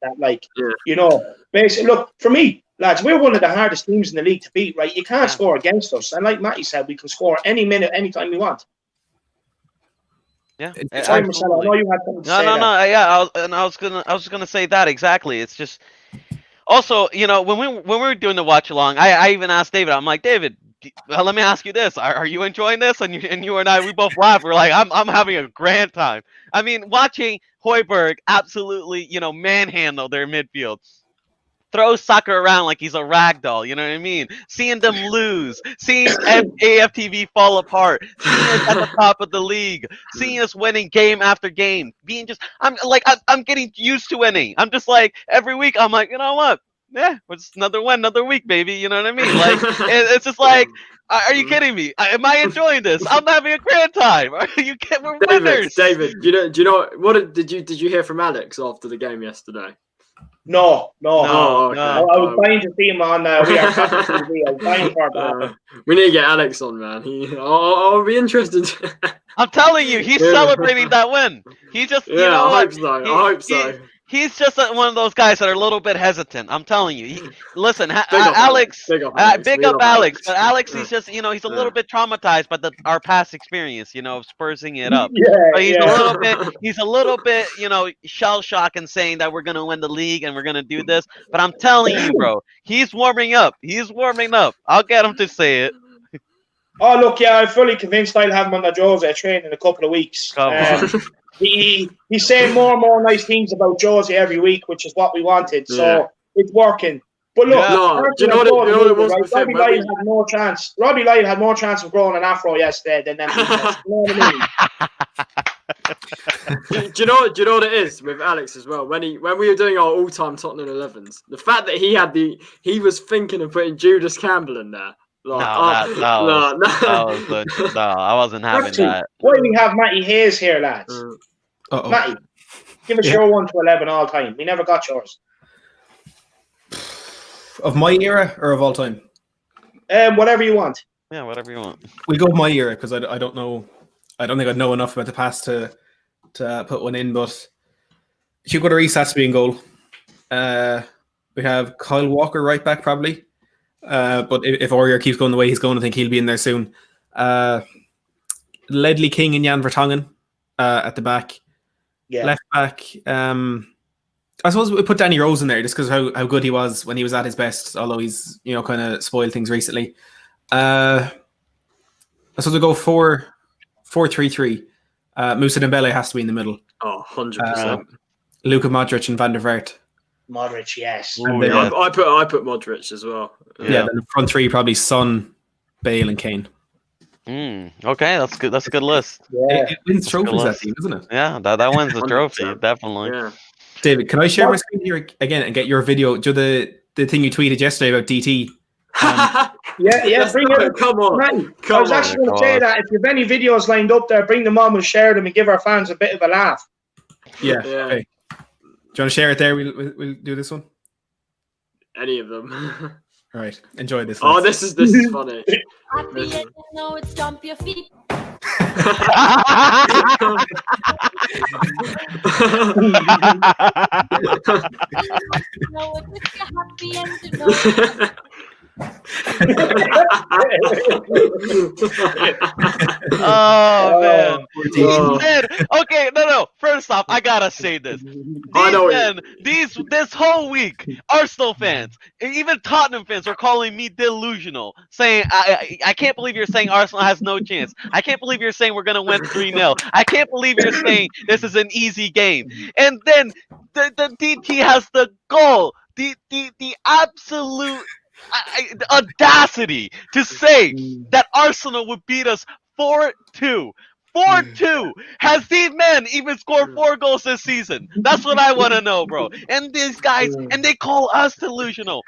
Basically, look, for me, lads, we're one of the hardest teams in the league to beat. Right? You can't score against us, and like Matty said, we can score any minute, anytime we want. Yeah, sorry, Marcelo, I know you had something to say. No. Yeah, I was gonna say that exactly. It's just also, when we were doing the watch along, I even asked David. I'm like, David, let me ask you this: Are you enjoying this? And you and I, we both laughed. We're like, I'm having a grand time. I mean, watching Højbjerg absolutely, manhandle their midfield. Throw Saka around like he's a rag doll, you know what I mean? Seeing them lose, seeing AFTV fall apart, seeing us at the top of the league, seeing us winning game after game, I'm getting used to winning. I'm just like, every week, I'm like, you know what? Yeah, it's another win, another week, baby. You know what I mean? Like, it's just like, are you kidding me? Am I enjoying this? I'm having a grand time. Are you kidding? We're winners. David, do you know what did you hear from Alex after the game yesterday? No. Okay. I was dying to see him on We Are Tottenham TV. I was dying for that. We need to get Alex on, man. I'll be interested. I'm telling you, he's celebrating that win. He just, I hope so. He's just one of those guys that are a little bit hesitant. I'm telling you. Listen, Alex, big up Alex. But Alex, he's just, he's a little bit traumatized by our past experience, of Spursing it up. But he's a little bit, shell shock and saying that we're going to win the league and we're going to do this. But I'm telling you, bro, he's warming up. I'll get him to say it. Oh, look, I'm fully convinced I'll have him on the Jose train in a couple of weeks. He's saying more and more nice things about Jose every week, which is what we wanted. So it's working. But look, do you know what it was? Robbie Lyle had more chance. Robbie Lyle had more chance of growing an afro yesterday than them. You know what I mean? do you know what it is with Alex as well? When we were doing our all-time Tottenham 11s, the fact that he was thinking of putting Judas Campbell in there. No, I wasn't having that. Why do we have Matty Hayes here, lads? Matty, give us your 1 to 11 all time. We never got yours. Of my era or of all time? Whatever you want. Yeah, whatever you want. We go with my era because I don't know. I don't think I know enough about the past to put one in. But Hugo Lloris has to be in goal. We have Kyle Walker right back probably. But if Aurier keeps going the way he's going, I think he'll be in there soon. Ledley King and Jan Vertonghen at the back. Yeah. Left back. I suppose we put Danny Rose in there just because of how good he was when he was at his best, although he's kind of spoiled things recently. I suppose we go 4-3-3. Moussa Dembele has to be in the middle. 100%. Luka Modric and Van der Vaart. Modric, yes. Ooh, then- yeah. I put Modric as well. Yeah, then the front three probably Son, Bale, and Kane. Okay, that's good. That's a good list. Yeah. It wins That's a good trophies, that list. team, isn't it? Yeah, that wins the trophy, 100%. definitely. Yeah. David, can I share my screen here again and get your video? Do the thing you tweeted yesterday about DT? Yeah, bring it. Come on. Man, I Come was on. actually going to Come say on. that if you have any videos lined up there, bring them on, we'll share them and give our fans a bit of a laugh. Yeah. Yeah. Okay. Do you want to share it there? We'll do this one. Any of them. All right. Enjoy this. Oh, lads. this is funny. Happy and you know it's stomp your feet. You know it makes you happy and you know Oh man. Oh. These men, okay, no. First off, I gotta say this. I know This whole week, Arsenal fans, even Tottenham fans are calling me delusional, saying I can't believe you're saying Arsenal has no chance. I can't believe you're saying we're gonna win 3-0. I can't believe you're saying this is an easy game. And then the DT has the goal, the absolute audacity to say that Arsenal would beat us 4-2. 4-2. Has these men even scored 4 goals this season? That's what I want to know, bro. And these guys, and they call us delusional.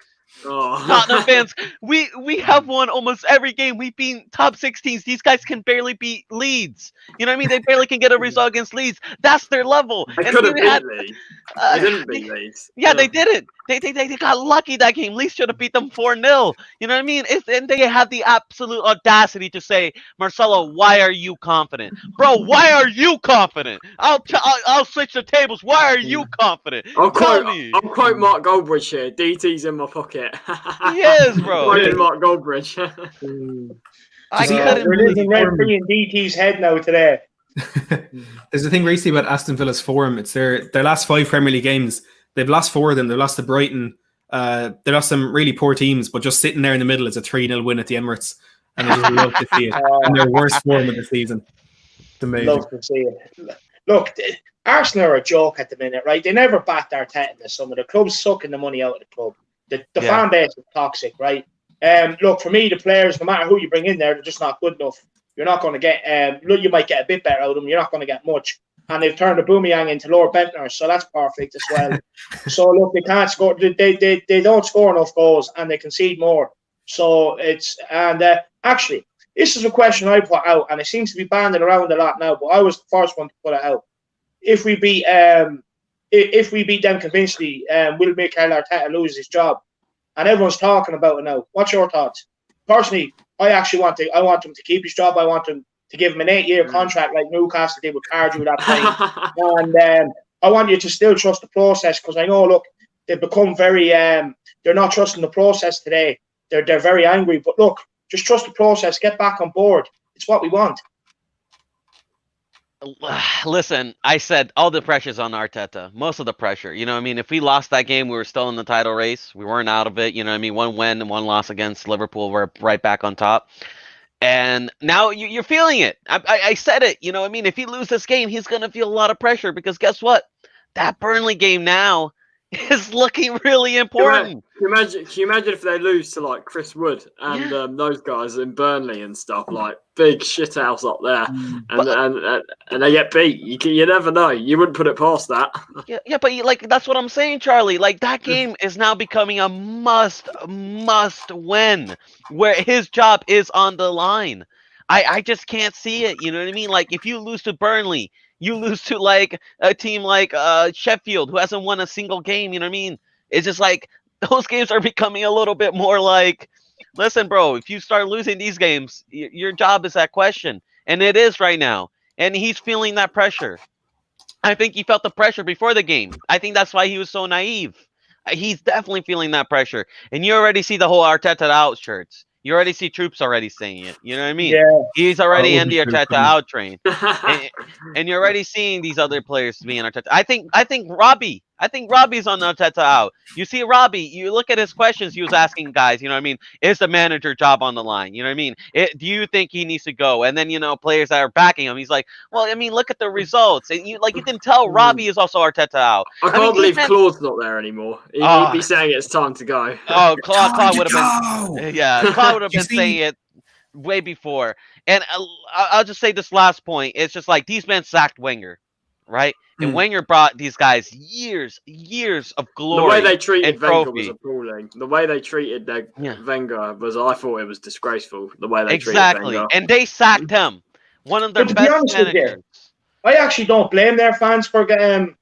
Oh. Tottenham fans, we have won almost every game. We've been top 16s. These guys can barely beat Leeds. You know what I mean? They barely can get a result against Leeds. That's their level. They And could have they beat had- Leeds. uh, They didn't beat Leeds. Yeah, they didn't. They got lucky that game. Leeds should have beat them 4-0. You know what I mean? And they had the absolute audacity to say, Marcelo, why are you confident? Bro, why are you confident? I'll switch the tables. Why are you confident? I'll Tell quote me. Mark Goldbridge here. DT's in my pocket. He is, bro. Quoting Mark Goldbridge. I See, couldn't We're believe losing referee in DT's head now today. There's a thing recently about Aston Villa's form. It's their last 5 Premier League games. They've lost 4 of them. They've lost to Brighton. They lost some really poor teams, but just sitting there in the middle is a 3-0 win at the Emirates. And I just love to see it. And their worst form of the season. It's amazing. Love to see it. Look, Arsenal are a joke at the minute, right? They never backed Arteta in the summer. The club's sucking the money out of the club. The Yeah. fan base is toxic, right? Look, for me, the players, no matter who you bring in there, they're just not good enough. You're not going to get, look, you might get a bit better out of them. You're not going to get much. And they've turned Aubameyang into Lord Bentner, so that's perfect as well. So, look, they can't score. They don't score enough goals, and they concede more. So, it's, and actually, this is a question I put out, and it seems to be banded around a lot now, but I was the first one to put it out. If we beat them convincingly, will Mikel Arteta lose his job? And everyone's talking about it now. What's your thoughts? Personally, I want him to keep his job. I want him to give him an 8-year contract like Newcastle did with Cardew that time. And I want you to still trust the process, because I know, look, they've become very they're not trusting the process today. They're very angry. But look, just trust the process. Get back on board. It's what we want. Listen, I said all the pressure's on Arteta. Most of the pressure. You know what I mean? If we lost that game, we were still in the title race. We weren't out of it. You know what I mean? 1 win and 1 loss against Liverpool. We're right back on top. And now you're feeling it. I said it. You know what I mean? If he loses this game, he's going to feel a lot of pressure, because guess what? That Burnley game now is looking really important. Can you imagine if they lose to like Chris Wood and those guys in Burnley and stuff, like big shit house up there, and they get beat? You never know. You wouldn't put it past that. Yeah, but like that's what I'm saying, Charlie. Like that game is now becoming a must win, where his job is on the line. I just can't see it. You know what I mean? Like if you lose to Burnley, you lose to like a team like Sheffield, who hasn't won a single game. You know what I mean? It's just like those games are becoming a little bit more like, listen, bro, if you start losing these games, your job is at question. And it is right now. And he's feeling that pressure. I think he felt the pressure before the game. I think that's why he was so naive. He's definitely feeling that pressure. And you already see the whole Arteta out shirts. You already see troops already saying it. You know what I mean? Yeah. He's already in the Oh, Arteta out train. And you're already seeing these other players being Arteta. I think Robbie I think Robbie's on Arteta out. You see, Robbie, you look at his questions he was asking guys, you know what I mean? Is the manager job on the line? You know what I mean? Do you think he needs to go? And then, players that are backing him, he's like, well, I mean, look at the results. And you can tell Robbie is also Arteta out. I can't believe Claude's not there anymore. He'd be saying it's time to go. Oh, Claude would have been. Yeah, Claude would have been saying it way before. And I'll just say this last point. It's just like these men sacked Wenger, right? And Wenger brought these guys years of glory. The way they treated Wenger trophy. was appalling. The way they treated Wenger I thought it was disgraceful. The way they treated Wenger. And they sacked him. One of their best managers. I actually don't blame their fans for the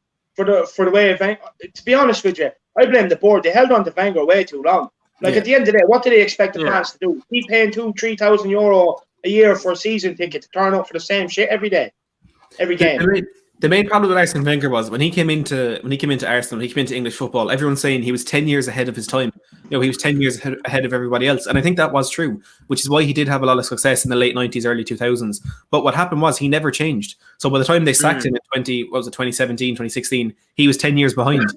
way Wenger. To be honest with you, I blame the board. They held on to Wenger way too long. At the end of the day, what do they expect the fans to do? Keep paying €2,000-3,000 euro a year for a season ticket to turn up for the same shit every day, every game. The main problem with Arsene Wenger was when he came into Arsenal, he came into English football, everyone's saying he was 10 years ahead of his time. He was 10 years ahead of everybody else. And I think that was true, which is why he did have a lot of success in the late 90s, early 2000s. But what happened was he never changed. So by the time they sacked him in 2017, 2016, he was 10 years behind.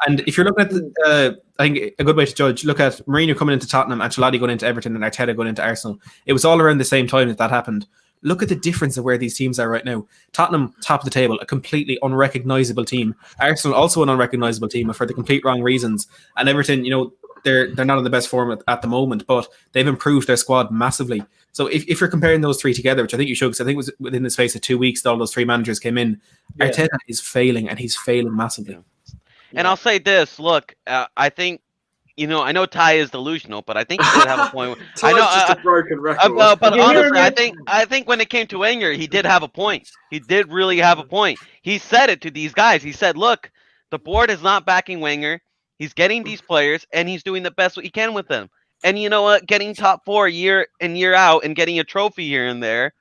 And if you're looking at I think a good way to judge, look at Mourinho coming into Tottenham, Ancelotti going into Everton, and Arteta going into Arsenal. It was all around the same time that happened. Look at the difference of where these teams are right now. Tottenham, top of the table, a completely unrecognisable team. Arsenal, also an unrecognisable team for the complete wrong reasons. And Everton, they're not in the best form at the moment, but they've improved their squad massively. So if you're comparing those three together, which I think you should, because I think it was within the space of 2 weeks that all those three managers came in, Arteta is failing, and he's failing massively. And I'll say this, look, I think, I know Ty is delusional, but I think he did have a point. Ty's just a broken record. But honestly, I think when it came to Wenger, he did have a point. He did really have a point. He said it to these guys. He said, look, the board is not backing Wenger. He's getting these players, and he's doing the best he can with them. And you know what? Getting top 4 year in, year out and getting a trophy here and there,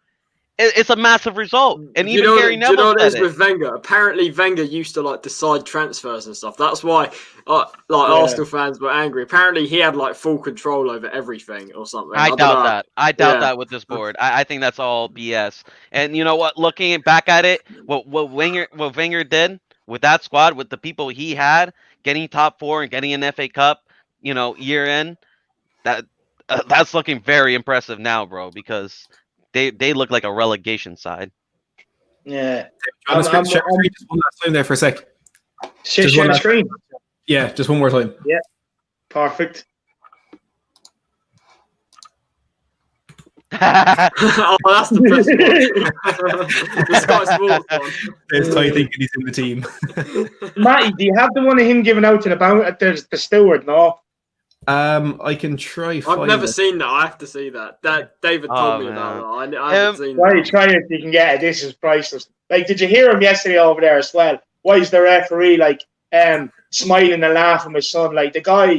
it's a massive result. And even Gary Neville said it. Do you know what it is with Wenger? Apparently, Wenger used to decide transfers and stuff. That's why Arsenal fans were angry. Apparently, he had full control over everything or something. I doubt that. I doubt that with this board. I think that's all BS. And you know what? Looking back at it, what Wenger did with that squad, with the people he had, getting top 4 and getting an FA Cup, year in, that's looking very impressive now, bro. Because they look like a relegation side. Yeah. Just one last time there for a sec. Share the screen. Yeah, just one more time. Yeah. Perfect. That's the best one. The Sky Sports one. There's Ty thinking he's in the team. Matty, do you have the one of him giving out to the steward? No. I can try. I've never seen that. I have to see that. David told me about that. I haven't seen that. Why try it if you can get it? This is priceless. Did you hear him yesterday over there as well? Why is the referee smiling and laughing with his son? The guy,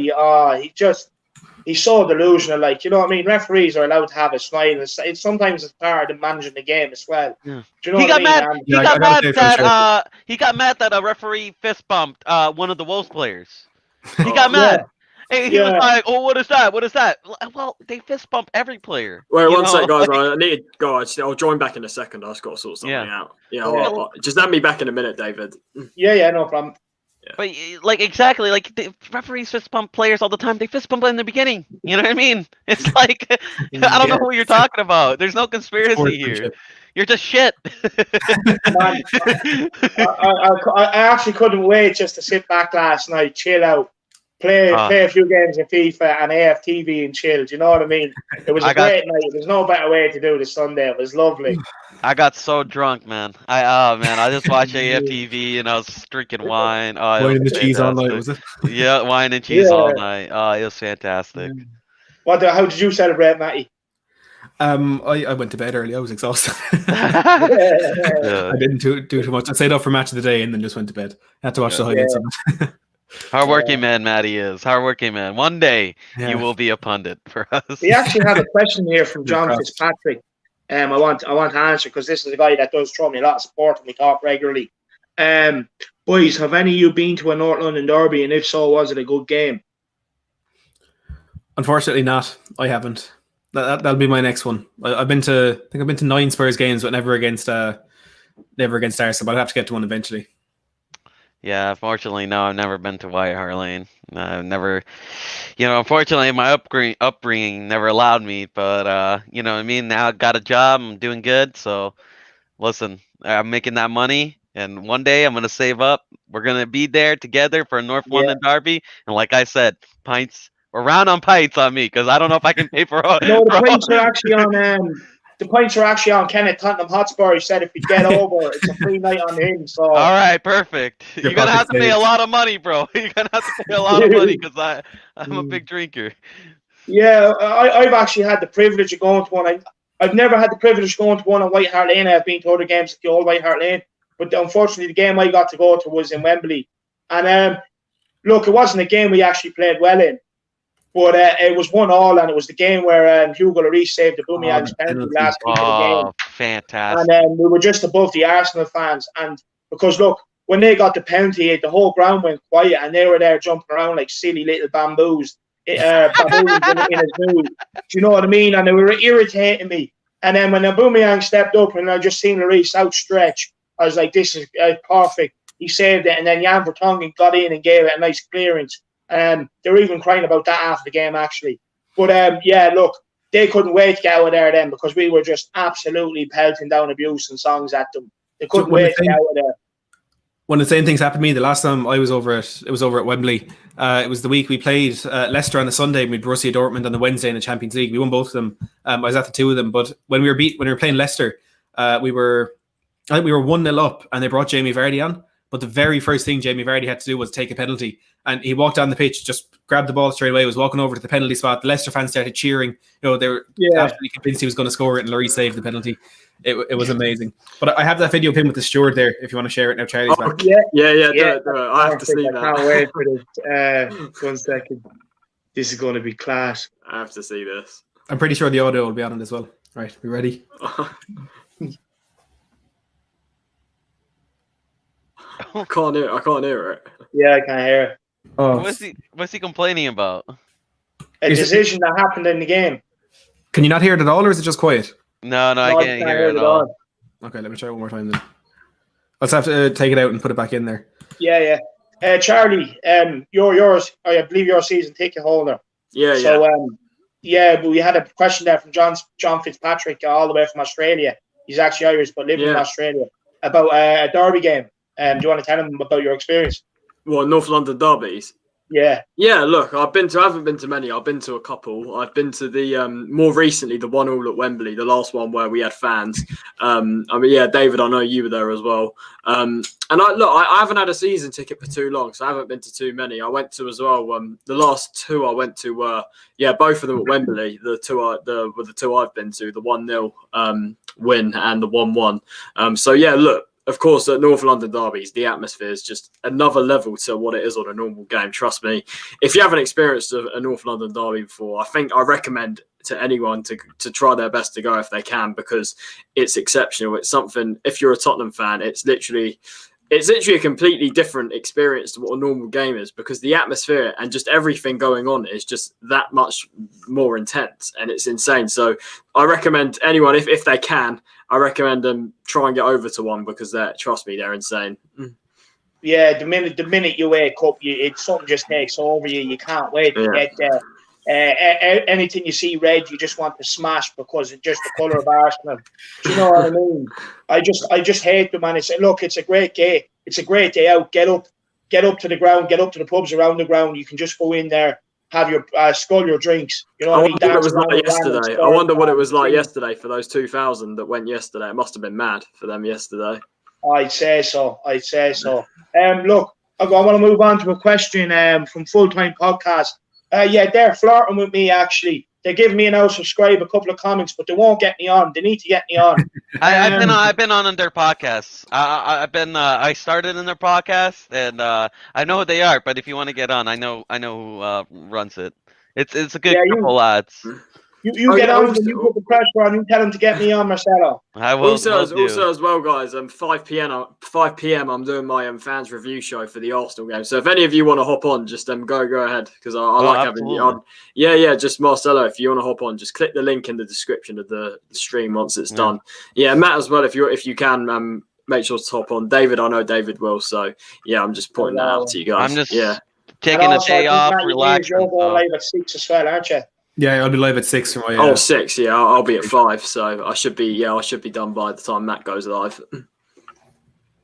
he's so delusional. You know what I mean? Referees are allowed to have a smile. Sometimes it's part of managing the game as well. Yeah. Do you know what I mean? He got mad that a referee fist bumped one of the Wolves players. He got mad. He was like, "Oh, what is that? What is that?" Well, they fist bump every player. Wait, one sec, guys. I need to go. I'll join back in a second. I just got to sort something out. Just have me back in a minute, David. Yeah, no problem. Yeah. But exactly, the referees fist bump players all the time. They fist bump in the beginning. You know what I mean? It's I don't know who you're talking about. There's no conspiracy here. You're just shit. Man, I actually couldn't wait just to sit back last night, chill out. Play a few games of FIFA and AFTV and chill. Do you know what I mean? It was a great night. There's no better way to do the Sunday. It was lovely. I got so drunk, man. I just watched AFTV and I was drinking wine. Wine and cheese all night, was it? Yeah, wine and cheese all night. Oh, it was fantastic. How did you celebrate, Matty? I went to bed early. I was exhausted. I didn't do too much. I stayed up for match of the day and then just went to bed. I had to watch the highlights of it. Hardworking man, Matty is. Hardworking man. One day you will be a pundit for us. We actually have a question here from John Fitzpatrick. I want to answer because this is a guy that does throw me a lot of support and we talk regularly. Boys, have any of you been to a North London derby, and if so, was it a good game? Unfortunately, not. I haven't. That'll be my next one. I've been to 9 Spurs games, but never against Arsenal. But I'll have to get to one eventually. Yeah, unfortunately, no, I've never been to White Hart Lane. I've never, unfortunately, my upbringing never allowed me. But you know what I mean. Now I got a job. I'm doing good. So listen, I'm making that money, and one day I'm gonna save up. We're gonna be there together for a North Yeah. London derby. And like I said, pints. We're round on pints on me because I don't know if I can pay for. No, the points are actually on. The points are actually on Kenneth Tottenham Hotspur. He said if we get over, it's a free night on him. So All right, perfect. Your You're gonna have pocket's to pay a saved. lot of money, bro. You're gonna have to pay a lot of money because I'm a big drinker. yeah, I've actually had the privilege of going to one. I've never had the privilege of going to one on White Hart Lane. I've been to other games at the old White Hart Lane, but unfortunately, the game I got to go to was in Wembley. And look, it wasn't a game we actually played well in, but it was 1-1, and it was the game where Hugo Lloris saved the Aubameyang's penalty last week of the game. Oh, fantastic! And we were just above the Arsenal fans, and because look, when they got the penalty, the whole ground went quiet, and they were there jumping around like silly little baboons in his mood. Do you know what I mean? And they were irritating me. And then when Aubameyang stepped up, and I just seen Lloris outstretched, I was like, "This is perfect." He saved it, and then Jan Vertonghen got in and gave it a nice clearance. They were even crying about that after the game, actually. But yeah, look, they couldn't wait to get out of there then because we were just absolutely pelting down abuse and songs at them. They couldn't wait to get out of there. When the same things happened to me, the last time I was over at Wembley. It was the week we played Leicester on the Sunday and we Borussia Dortmund on the Wednesday in the Champions League. We won both of them. I was at the two of them, but when we were playing Leicester, I think we were 1-0 up, and they brought Jamie Vardy on. But the very first thing Jamie Vardy had to do was take a penalty, and he walked on the pitch, just grabbed the ball straight away, was walking over to the penalty spot. The Leicester fans started cheering. They were absolutely convinced he was going to score it, and Lloris saved the penalty. It was amazing. But I have that video of him with the steward there. If you want to share it now, Charlie's back. Yeah. Do it. I have to see that. I can't wait for this. 1 second. This is going to be class. I have to see this. I'm pretty sure the audio will be on it as well. Right, we ready? I can't hear it. Yeah, I can't hear it. Oh, What's he complaining about? A decision that happened in the game. can you not hear it at all, or is it just quiet? No, I can't hear it at all. Okay, let me try one more time then. Let's have to take it out and put it back in there. Yeah. Charlie, yours. I believe you're a season ticket holder. Yeah. So but we had a question there from John Fitzpatrick, all the way from Australia. He's actually Irish, but living in Australia, about a derby game. Do you want to tell him about your experience? Well, North London derbies. Yeah. Look, I haven't been to many. I've been to a couple. I've been to the more recently the 1-1 at Wembley, the last one where we had fans. David, I know you were there as well. And I haven't had a season ticket for too long, so I haven't been to too many. I went to as well. The last two I went to were both of them at Wembley. The two I've been to, the 1-0 win and the 1-1. So look. Of course, at North London derbies, the atmosphere is just another level to what it is on a normal game. Trust me. If you haven't experienced a North London derby before, I recommend to anyone to try their best to go if they can, because it's exceptional. It's something, if you're a Tottenham fan, it's literally a completely different experience to what a normal game is, because the atmosphere and just everything going on is just that much more intense, and it's insane. So I recommend anyone, if they can, I recommend them try and get over to one, because trust me, they're insane. Yeah, the minute you wake up, something just takes over you. You can't wait to get there. Anything you see red, you just want to smash because it's just the colour of Arsenal. Do you know what I mean? I just hate them, and it's a great day. It's a great day out. Get up to the ground, get up to the pubs around the ground. You can just go in there, have your scull your drinks. You know what I mean? I wonder what it was like yesterday for those 2,000 that went yesterday. It must have been mad for them yesterday. I'd say so. Look, I want to move on to a question from Full Time Podcast. They're flirting with me, actually. They're giving me an unsubscribe, a couple of comments, but they won't get me on. They need to get me on. I've been on their podcasts. I started in their podcast, and I know who they are. But if you want to get on, I know who runs it. It's a good couple lads. You get on and you put the pressure on. You tell them to get me on, Marcelo. I will. Also as well, guys. 5 p.m. I'm doing my fans review show for the Arsenal game. So if any of you want to hop on, just go ahead, because I like having you on. Yeah. Just Marcelo, if you want to hop on, just click the link in the description of the stream once it's done. Yeah, Matt as well. If you can, make sure to hop on. David, I know David will. So yeah, I'm just pointing that out to you guys. I'm just yeah. taking a day off, relaxing. You're going live at 6 as well, aren't you? Yeah, I'll be live at 6 for my. 6. Yeah, I'll be at 5. So I should be. Yeah, I should be done by the time Matt goes live.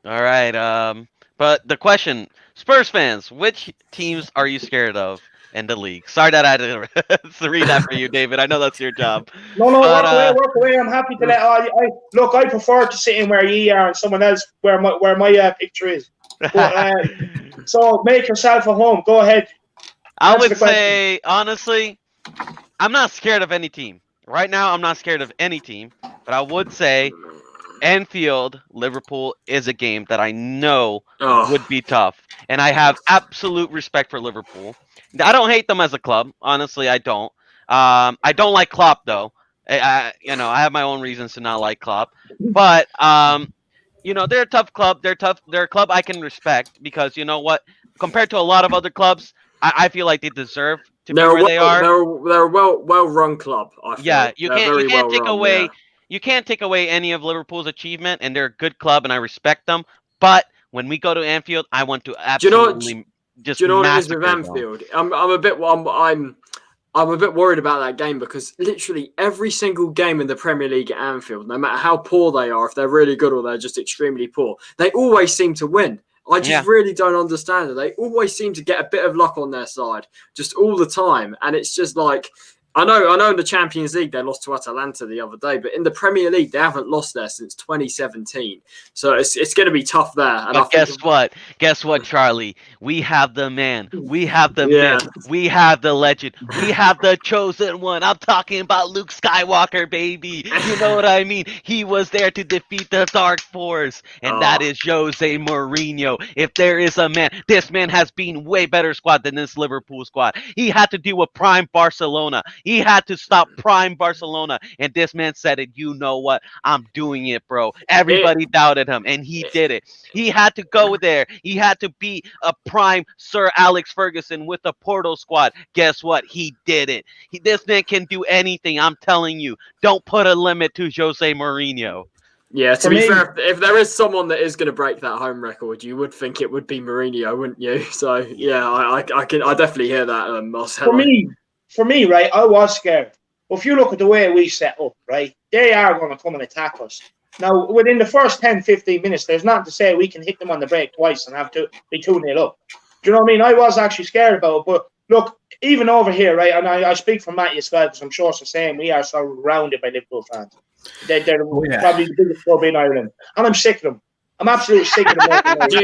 All right. But the question, Spurs fans, which teams are you scared of in the league? Sorry that I had to read that for you, David. I know that's your job. No, work away. I'm happy to let. Look, I prefer to sit in where ye are and someone else where my picture is. But, so make yourself at home. Go ahead. I would say, honestly, I'm not scared of any team. Right now, I'm not scared of any team. But I would say Anfield, Liverpool is a game that I know would be tough. And I have absolute respect for Liverpool. I don't hate them as a club. Honestly, I don't. I don't like Klopp, though. I have my own reasons to not like Klopp. But, they're a tough club. They're tough. They're a club I can respect because, you know what? Compared to a lot of other clubs, I feel like they deserve to be where they are. They're a well-run club, I feel. Yeah, you can't take away... Yeah. You can't take away any of Liverpool's achievement, and they're a good club, and I respect them. But when we go to Anfield, I want to absolutely just. Do you know what it is with Anfield? I'm a bit worried about that game because literally every single game in the Premier League at Anfield, no matter how poor they are, if they're really good or they're just extremely poor, they always seem to win. I just really don't understand it. They always seem to get a bit of luck on their side, just all the time, and it's just like. I know in the Champions League they lost to Atalanta the other day, but in the Premier League they haven't lost there since 2017. So it's going to be tough there. And but guess what, Charlie? We have the man. We have the myth. We have the legend. We have the chosen one. I'm talking about Luke Skywalker, baby. You know what I mean? He was there to defeat the Dark Force, and that is Jose Mourinho. If there is a man, this man has been way better squad than this Liverpool squad. He had to do a prime Barcelona. He had to stop prime Barcelona, and this man said it. You know what? I'm doing it, bro. Everybody doubted him, and he did it. He had to go there. He had to be a prime Sir Alex Ferguson with the Porto squad. Guess what? He did it. This man can do anything. I'm telling you. Don't put a limit to Jose Mourinho. Yeah, to be fair, if there is someone that is going to break that home record, you would think it would be Mourinho, wouldn't you? So yeah, I definitely hear that, Marcelo. For me, right, I was scared. But if you look at the way we set up, right, they are going to come and attack us. Now, within the first 10, 15 minutes, there's nothing to say we can hit them on the break twice and have to be 2-0 up. Do you know what I mean? I was actually scared about it. But look, even over here, right, and I speak for Matty as well, because I'm sure it's the same, we are surrounded by Liverpool fans. They're probably the biggest club in Ireland. And I'm sick of them. I'm absolutely sick of them. Do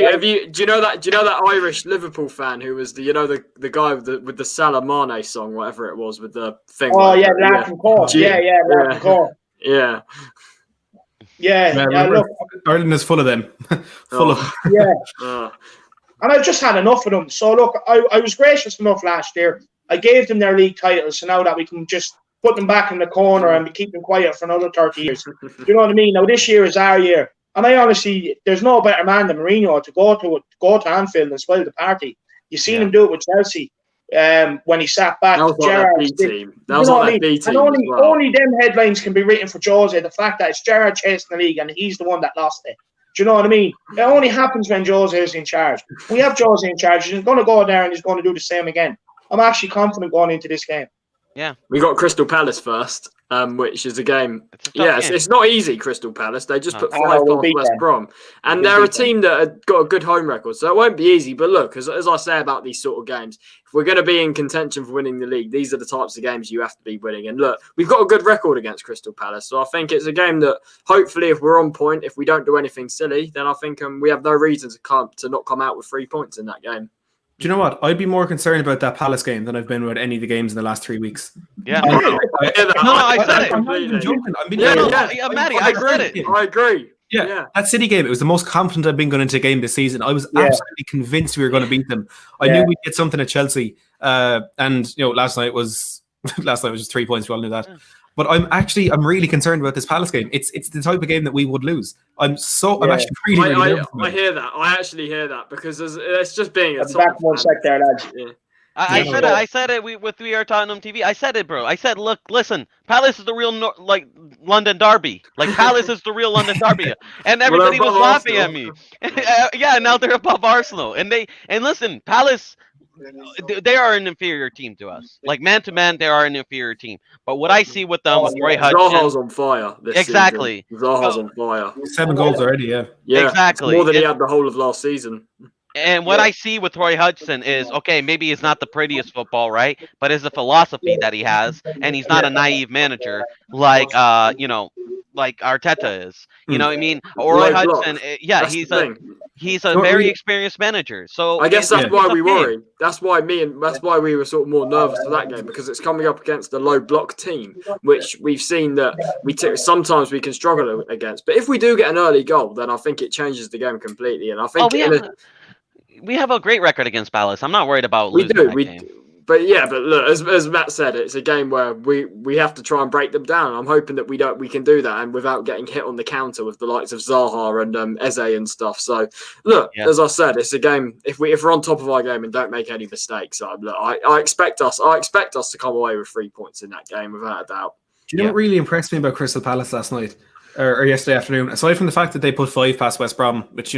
you know that Irish Liverpool fan who was the guy with the Salah Mane song, whatever it was, with the thing? Oh yeah, lad from Cork. Yeah, from Cork. Yeah. Look, Ireland is full of them. Full of them. Yeah. And I've just had enough of them. So look, I was gracious enough last year. I gave them their league titles, so now that we can just put them back in the corner and keep them quiet for another 30 years. Do you know what I mean? Now this year is our year. And I honestly, there's no better man than Mourinho to go to Anfield and spoil the party. You've seen him do it with Chelsea when he sat back. That was Gerrard's B team. That was on that B team. And only them headlines can be written for Jose. The fact that it's Gerrard chasing the league and he's the one that lost it. Do you know what I mean? It only happens when Jose is in charge. We have Jose in charge. He's going to go there and he's going to do the same again. I'm actually confident going into this game. Yeah. We got Crystal Palace first, which is a game. It's not easy, Crystal Palace. They just put 5 past West Brom. And they're a team that have got a good home record. So it won't be easy. But look, as I say about these sort of games, if we're going to be in contention for winning the league, these are the types of games you have to be winning. And look, we've got a good record against Crystal Palace. So I think it's a game that hopefully if we're on point, if we don't do anything silly, then I think we have no reason to not come out with 3 points in that game. Do you know what? I'd be more concerned about that Palace game than I've been with any of the games in the last 3 weeks. Yeah. I said it. I'm not even joking. Matty, I said it. I agree. Yeah, that City game, it was the most confident I've been going into a game this season. I was absolutely convinced we were going to beat them. I knew we'd get something at Chelsea. And last night was just 3 points. We all knew that. But I'm really concerned about this Palace game. It's the type of game that we would lose. I'm actually really I hear that. I actually hear that because it's just being a back one sec there, lads. I said it with We Are Tottenham TV. I said it, bro. I said, look, listen, Palace is the real London derby. Like Palace is the real London derby, and everybody was laughing at me. Yeah, now they're above Arsenal, and listen, Palace, they are an inferior team to us. Like man to man, they are an inferior team. But what I see with them, with Roy Zaha's Hodgson, on fire this exactly. season. Zaha's on fire. 7 goals already, yeah. Yeah, Exactly. It's more than he had the whole of last season. And what I see with Roy Hodgson is, okay, maybe it's not the prettiest football, right? But it's a philosophy that he has, and he's not a naive manager like like Arteta is. You know what I mean? Or Roy Low block. Hodgson, yeah, That's the thing. he's a But very we- experienced manager. So I guess that's it's why we okay. worry. That's why we were sort of more nervous for that game, because it's coming up against a low block team, which we've seen that sometimes we can struggle against. But if we do get an early goal, then I think it changes the game completely. And I think We have a great record against Palace. I'm not worried about we losing do. that game. But look, as Matt said, it's a game where we have to try and break them down. I'm hoping that we can do that, and without getting hit on the counter with the likes of Zaha and Eze and stuff. So look, as I said, it's a game. If we're on top of our game and don't make any mistakes, I expect us to come away with 3 points in that game without a doubt. Do you know what really impressed me about Crystal Palace last night or yesterday afternoon? Aside from the fact that they put 5 past West Brom, which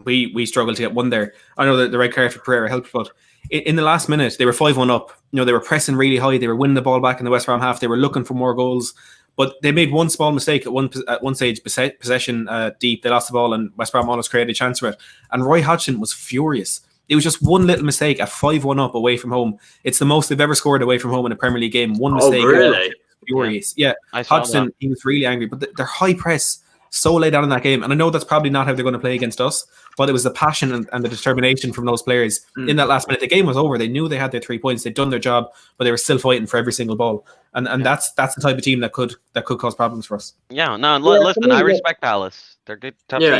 we struggled to get one there. I know that the red card for Pereira helped, but in the last minute they were 5-1 up. They were pressing really high. They were winning the ball back in the West Brom half. They were looking for more goals, but they made one small mistake at one stage, possession deep. They lost the ball, and West Brom almost created a chance for it. And Roy Hodgson was furious. It was just one little mistake at 5-1 up away from home. It's the most they've ever scored away from home in a Premier League game. One mistake. Oh, really? Furious. Yeah. Hodgson, he was really angry, but their high press so laid down in that game, and I know that's probably not how they're going to play against us, but it was the passion and the determination from those players in that last minute. The game was over. They knew they had their 3 points. They'd done their job, but they were still fighting for every single ball. And that's the type of team that could cause problems for us. Yeah, no, listen, I respect Palace. They're good, tough team.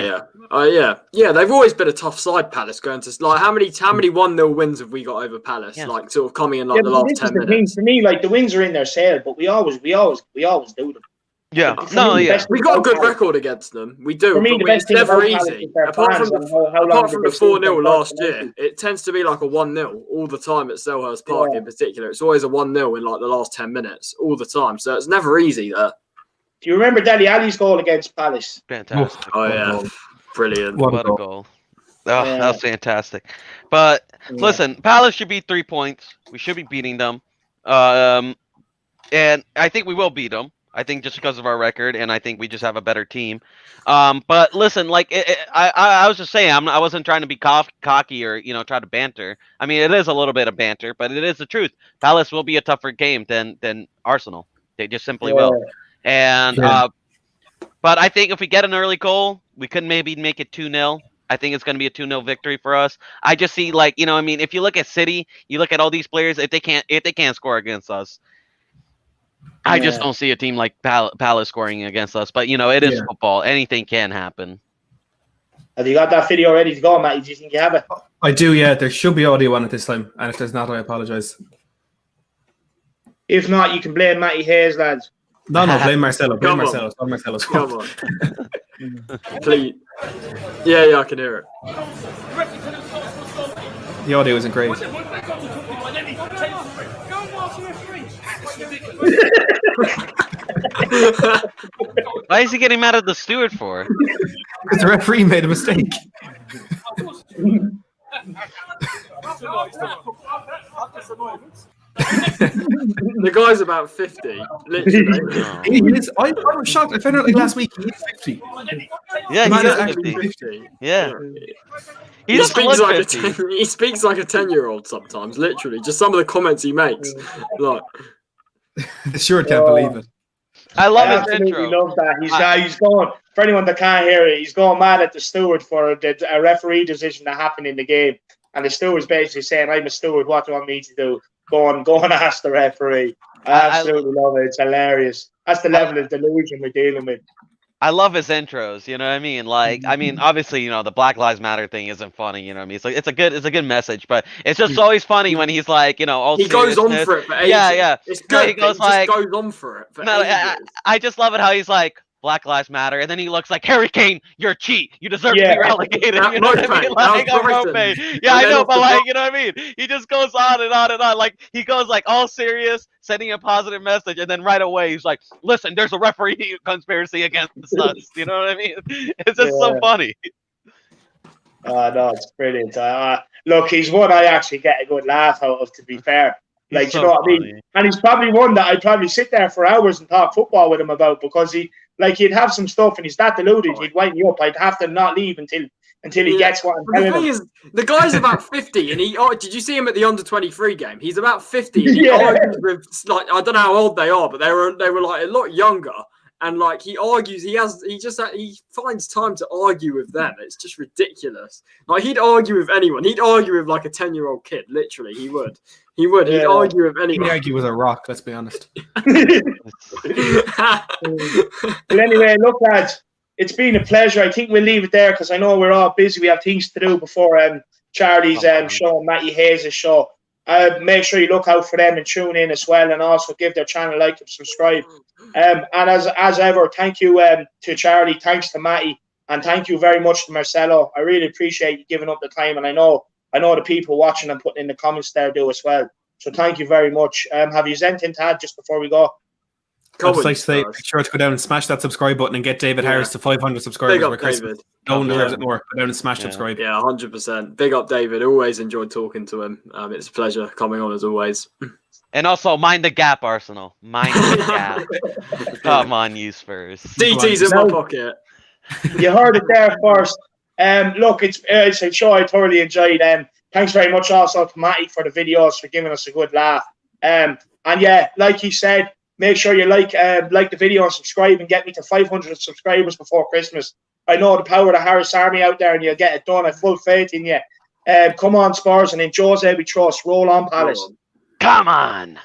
Yeah. They've always been a tough side. Palace going to how many 1-0 wins have we got over Palace? Yeah. Like sort of coming in the last 10 minutes. For me, like the wins are in their sale, but we always do them. Yeah, we got a good record against them. We do. For me, but the best it's never thing about easy. Palace Apart from the 4-0 last year, year, it tends to be like a 1-0 all the time at Selhurst Park in particular. It's always a 1-0 in like the last 10 minutes all the time. So it's never easy there. Do you remember Dele Alli's goal against Palace? Fantastic. Oh yeah, brilliant. What a goal. Oh, that was fantastic. But listen, Palace should be 3 points. We should be beating them. And I think we will beat them. I think just because of our record, and I think we just have a better team. But listen, like I was just saying, I wasn't trying to be cocky or try to banter. I mean, it is a little bit of banter, but it is the truth. Palace will be a tougher game than Arsenal. They just simply will. And but I think if we get an early goal, we could maybe make it 2-0. I think it's going to be a 2-0 victory for us. I just see if you look at City, you look at all these players, if they can't score against us. I just don't see a team like Palace scoring against us. But, it is football. Anything can happen. Have you got that video ready to go, Matty? Do you think you have it? I do, yeah. There should be audio on it this time. And if there's not, I apologise. If not, you can blame Matty Hayes, lads. No, blame Marcelo. Blame Come Marcelo. It's not Marcelo's fault. Come on. Please. Yeah, I can hear it. The audio isn't great. Why is he getting mad at the steward for? Because the referee made a mistake. The guy's about 50, literally. He is. I was shocked. I found out last week he is 50. Yeah, Man he is is actually 50. 50. Yeah. He speaks like a 10-year-old sometimes, literally. Just some of the comments he makes. Like, The steward can't believe it. I love I his absolutely intro. love that. He's going, for anyone that can't hear it, he's going mad at the steward for a referee decision that happened in the game. And the steward's basically saying, I'm a steward, what do you want me to do? Go and ask the referee. I absolutely love it. It's hilarious. That's the level of delusion we're dealing with. I love his intros, you know what I mean? Like, obviously, the Black Lives Matter thing isn't funny, you know what I mean? It's a good message, but it's just always funny when he's like, all he goes on for it for ages. Yeah. It's good. He goes just goes on for it for ages. I just love it how he's like, Black Lives Matter, and then he looks like Harry Kane. You're a cheat. You deserve to Yeah. be relegated. That You know what I mean? Mopey, that Like was on Brighton. Mopey. Yeah, And I then know, off but the like, back- you know what I mean? He just goes on and on and on. Like he goes like all serious, sending a positive message, and then right away he's like, "Listen, there's a referee conspiracy against us." You know what I mean? It's just so funny. No, it's brilliant. Look, he's one I actually get a good laugh out of, to be fair. Like, He's you so know what I mean? funny. And he's probably one that I'd probably sit there for hours and talk football with him about, because he'd have some stuff and he's that deluded, he'd wind me up. I'd have to not leave until he gets what I'm But the telling thing him. is, the guy's about 50, and did you see him at the under-23 game? He's about 50, and he Yeah. argues with, like, I don't know how old they are, but they were like a lot younger. And like he argues, he finds time to argue with them. It's just ridiculous. Like he'd argue with anyone. He'd argue with like a 10-year-old kid. Literally, he would. He'd argue with anyone. He'd argue with a rock. Let's be honest. But anyway, look, lads, it's been a pleasure. I think we'll leave it there because I know we're all busy. We have things to do before Charlie's show and Matty Hayes' show. Make sure you look out for them and tune in as well, and also give their channel a like and subscribe. And as ever, thank you to Charlie, thanks to Matty, and thank you very much to Marcelo. I really appreciate you giving up the time, and I know the people watching and putting in the comments there do as well. So thank you very much. Have you anything to add just before we go? I'd just like to say, make sure to go down and smash that subscribe button and get David Harris to 500 subscribers Big up, by Christmas. David. No one deserves it more. Go down and smash subscribe. Yeah, 100%. Big up, David. Always enjoyed talking to him. It's a pleasure coming on as always. And also, mind the gap, Arsenal. Mind the gap. Come on, you Spurs. DT's in my pocket. You heard it there first. Look, it's a show I thoroughly enjoyed. Thanks very much also to Matty for the videos, for giving us a good laugh. And yeah, like he said, make sure you like the video and subscribe and get me to 500 subscribers before Christmas. I know the power of the Harris Army out there, and you'll get it done. I have full faith in you. Come on, Spurs, and in Jose we trust. Roll on, Palace. Come on.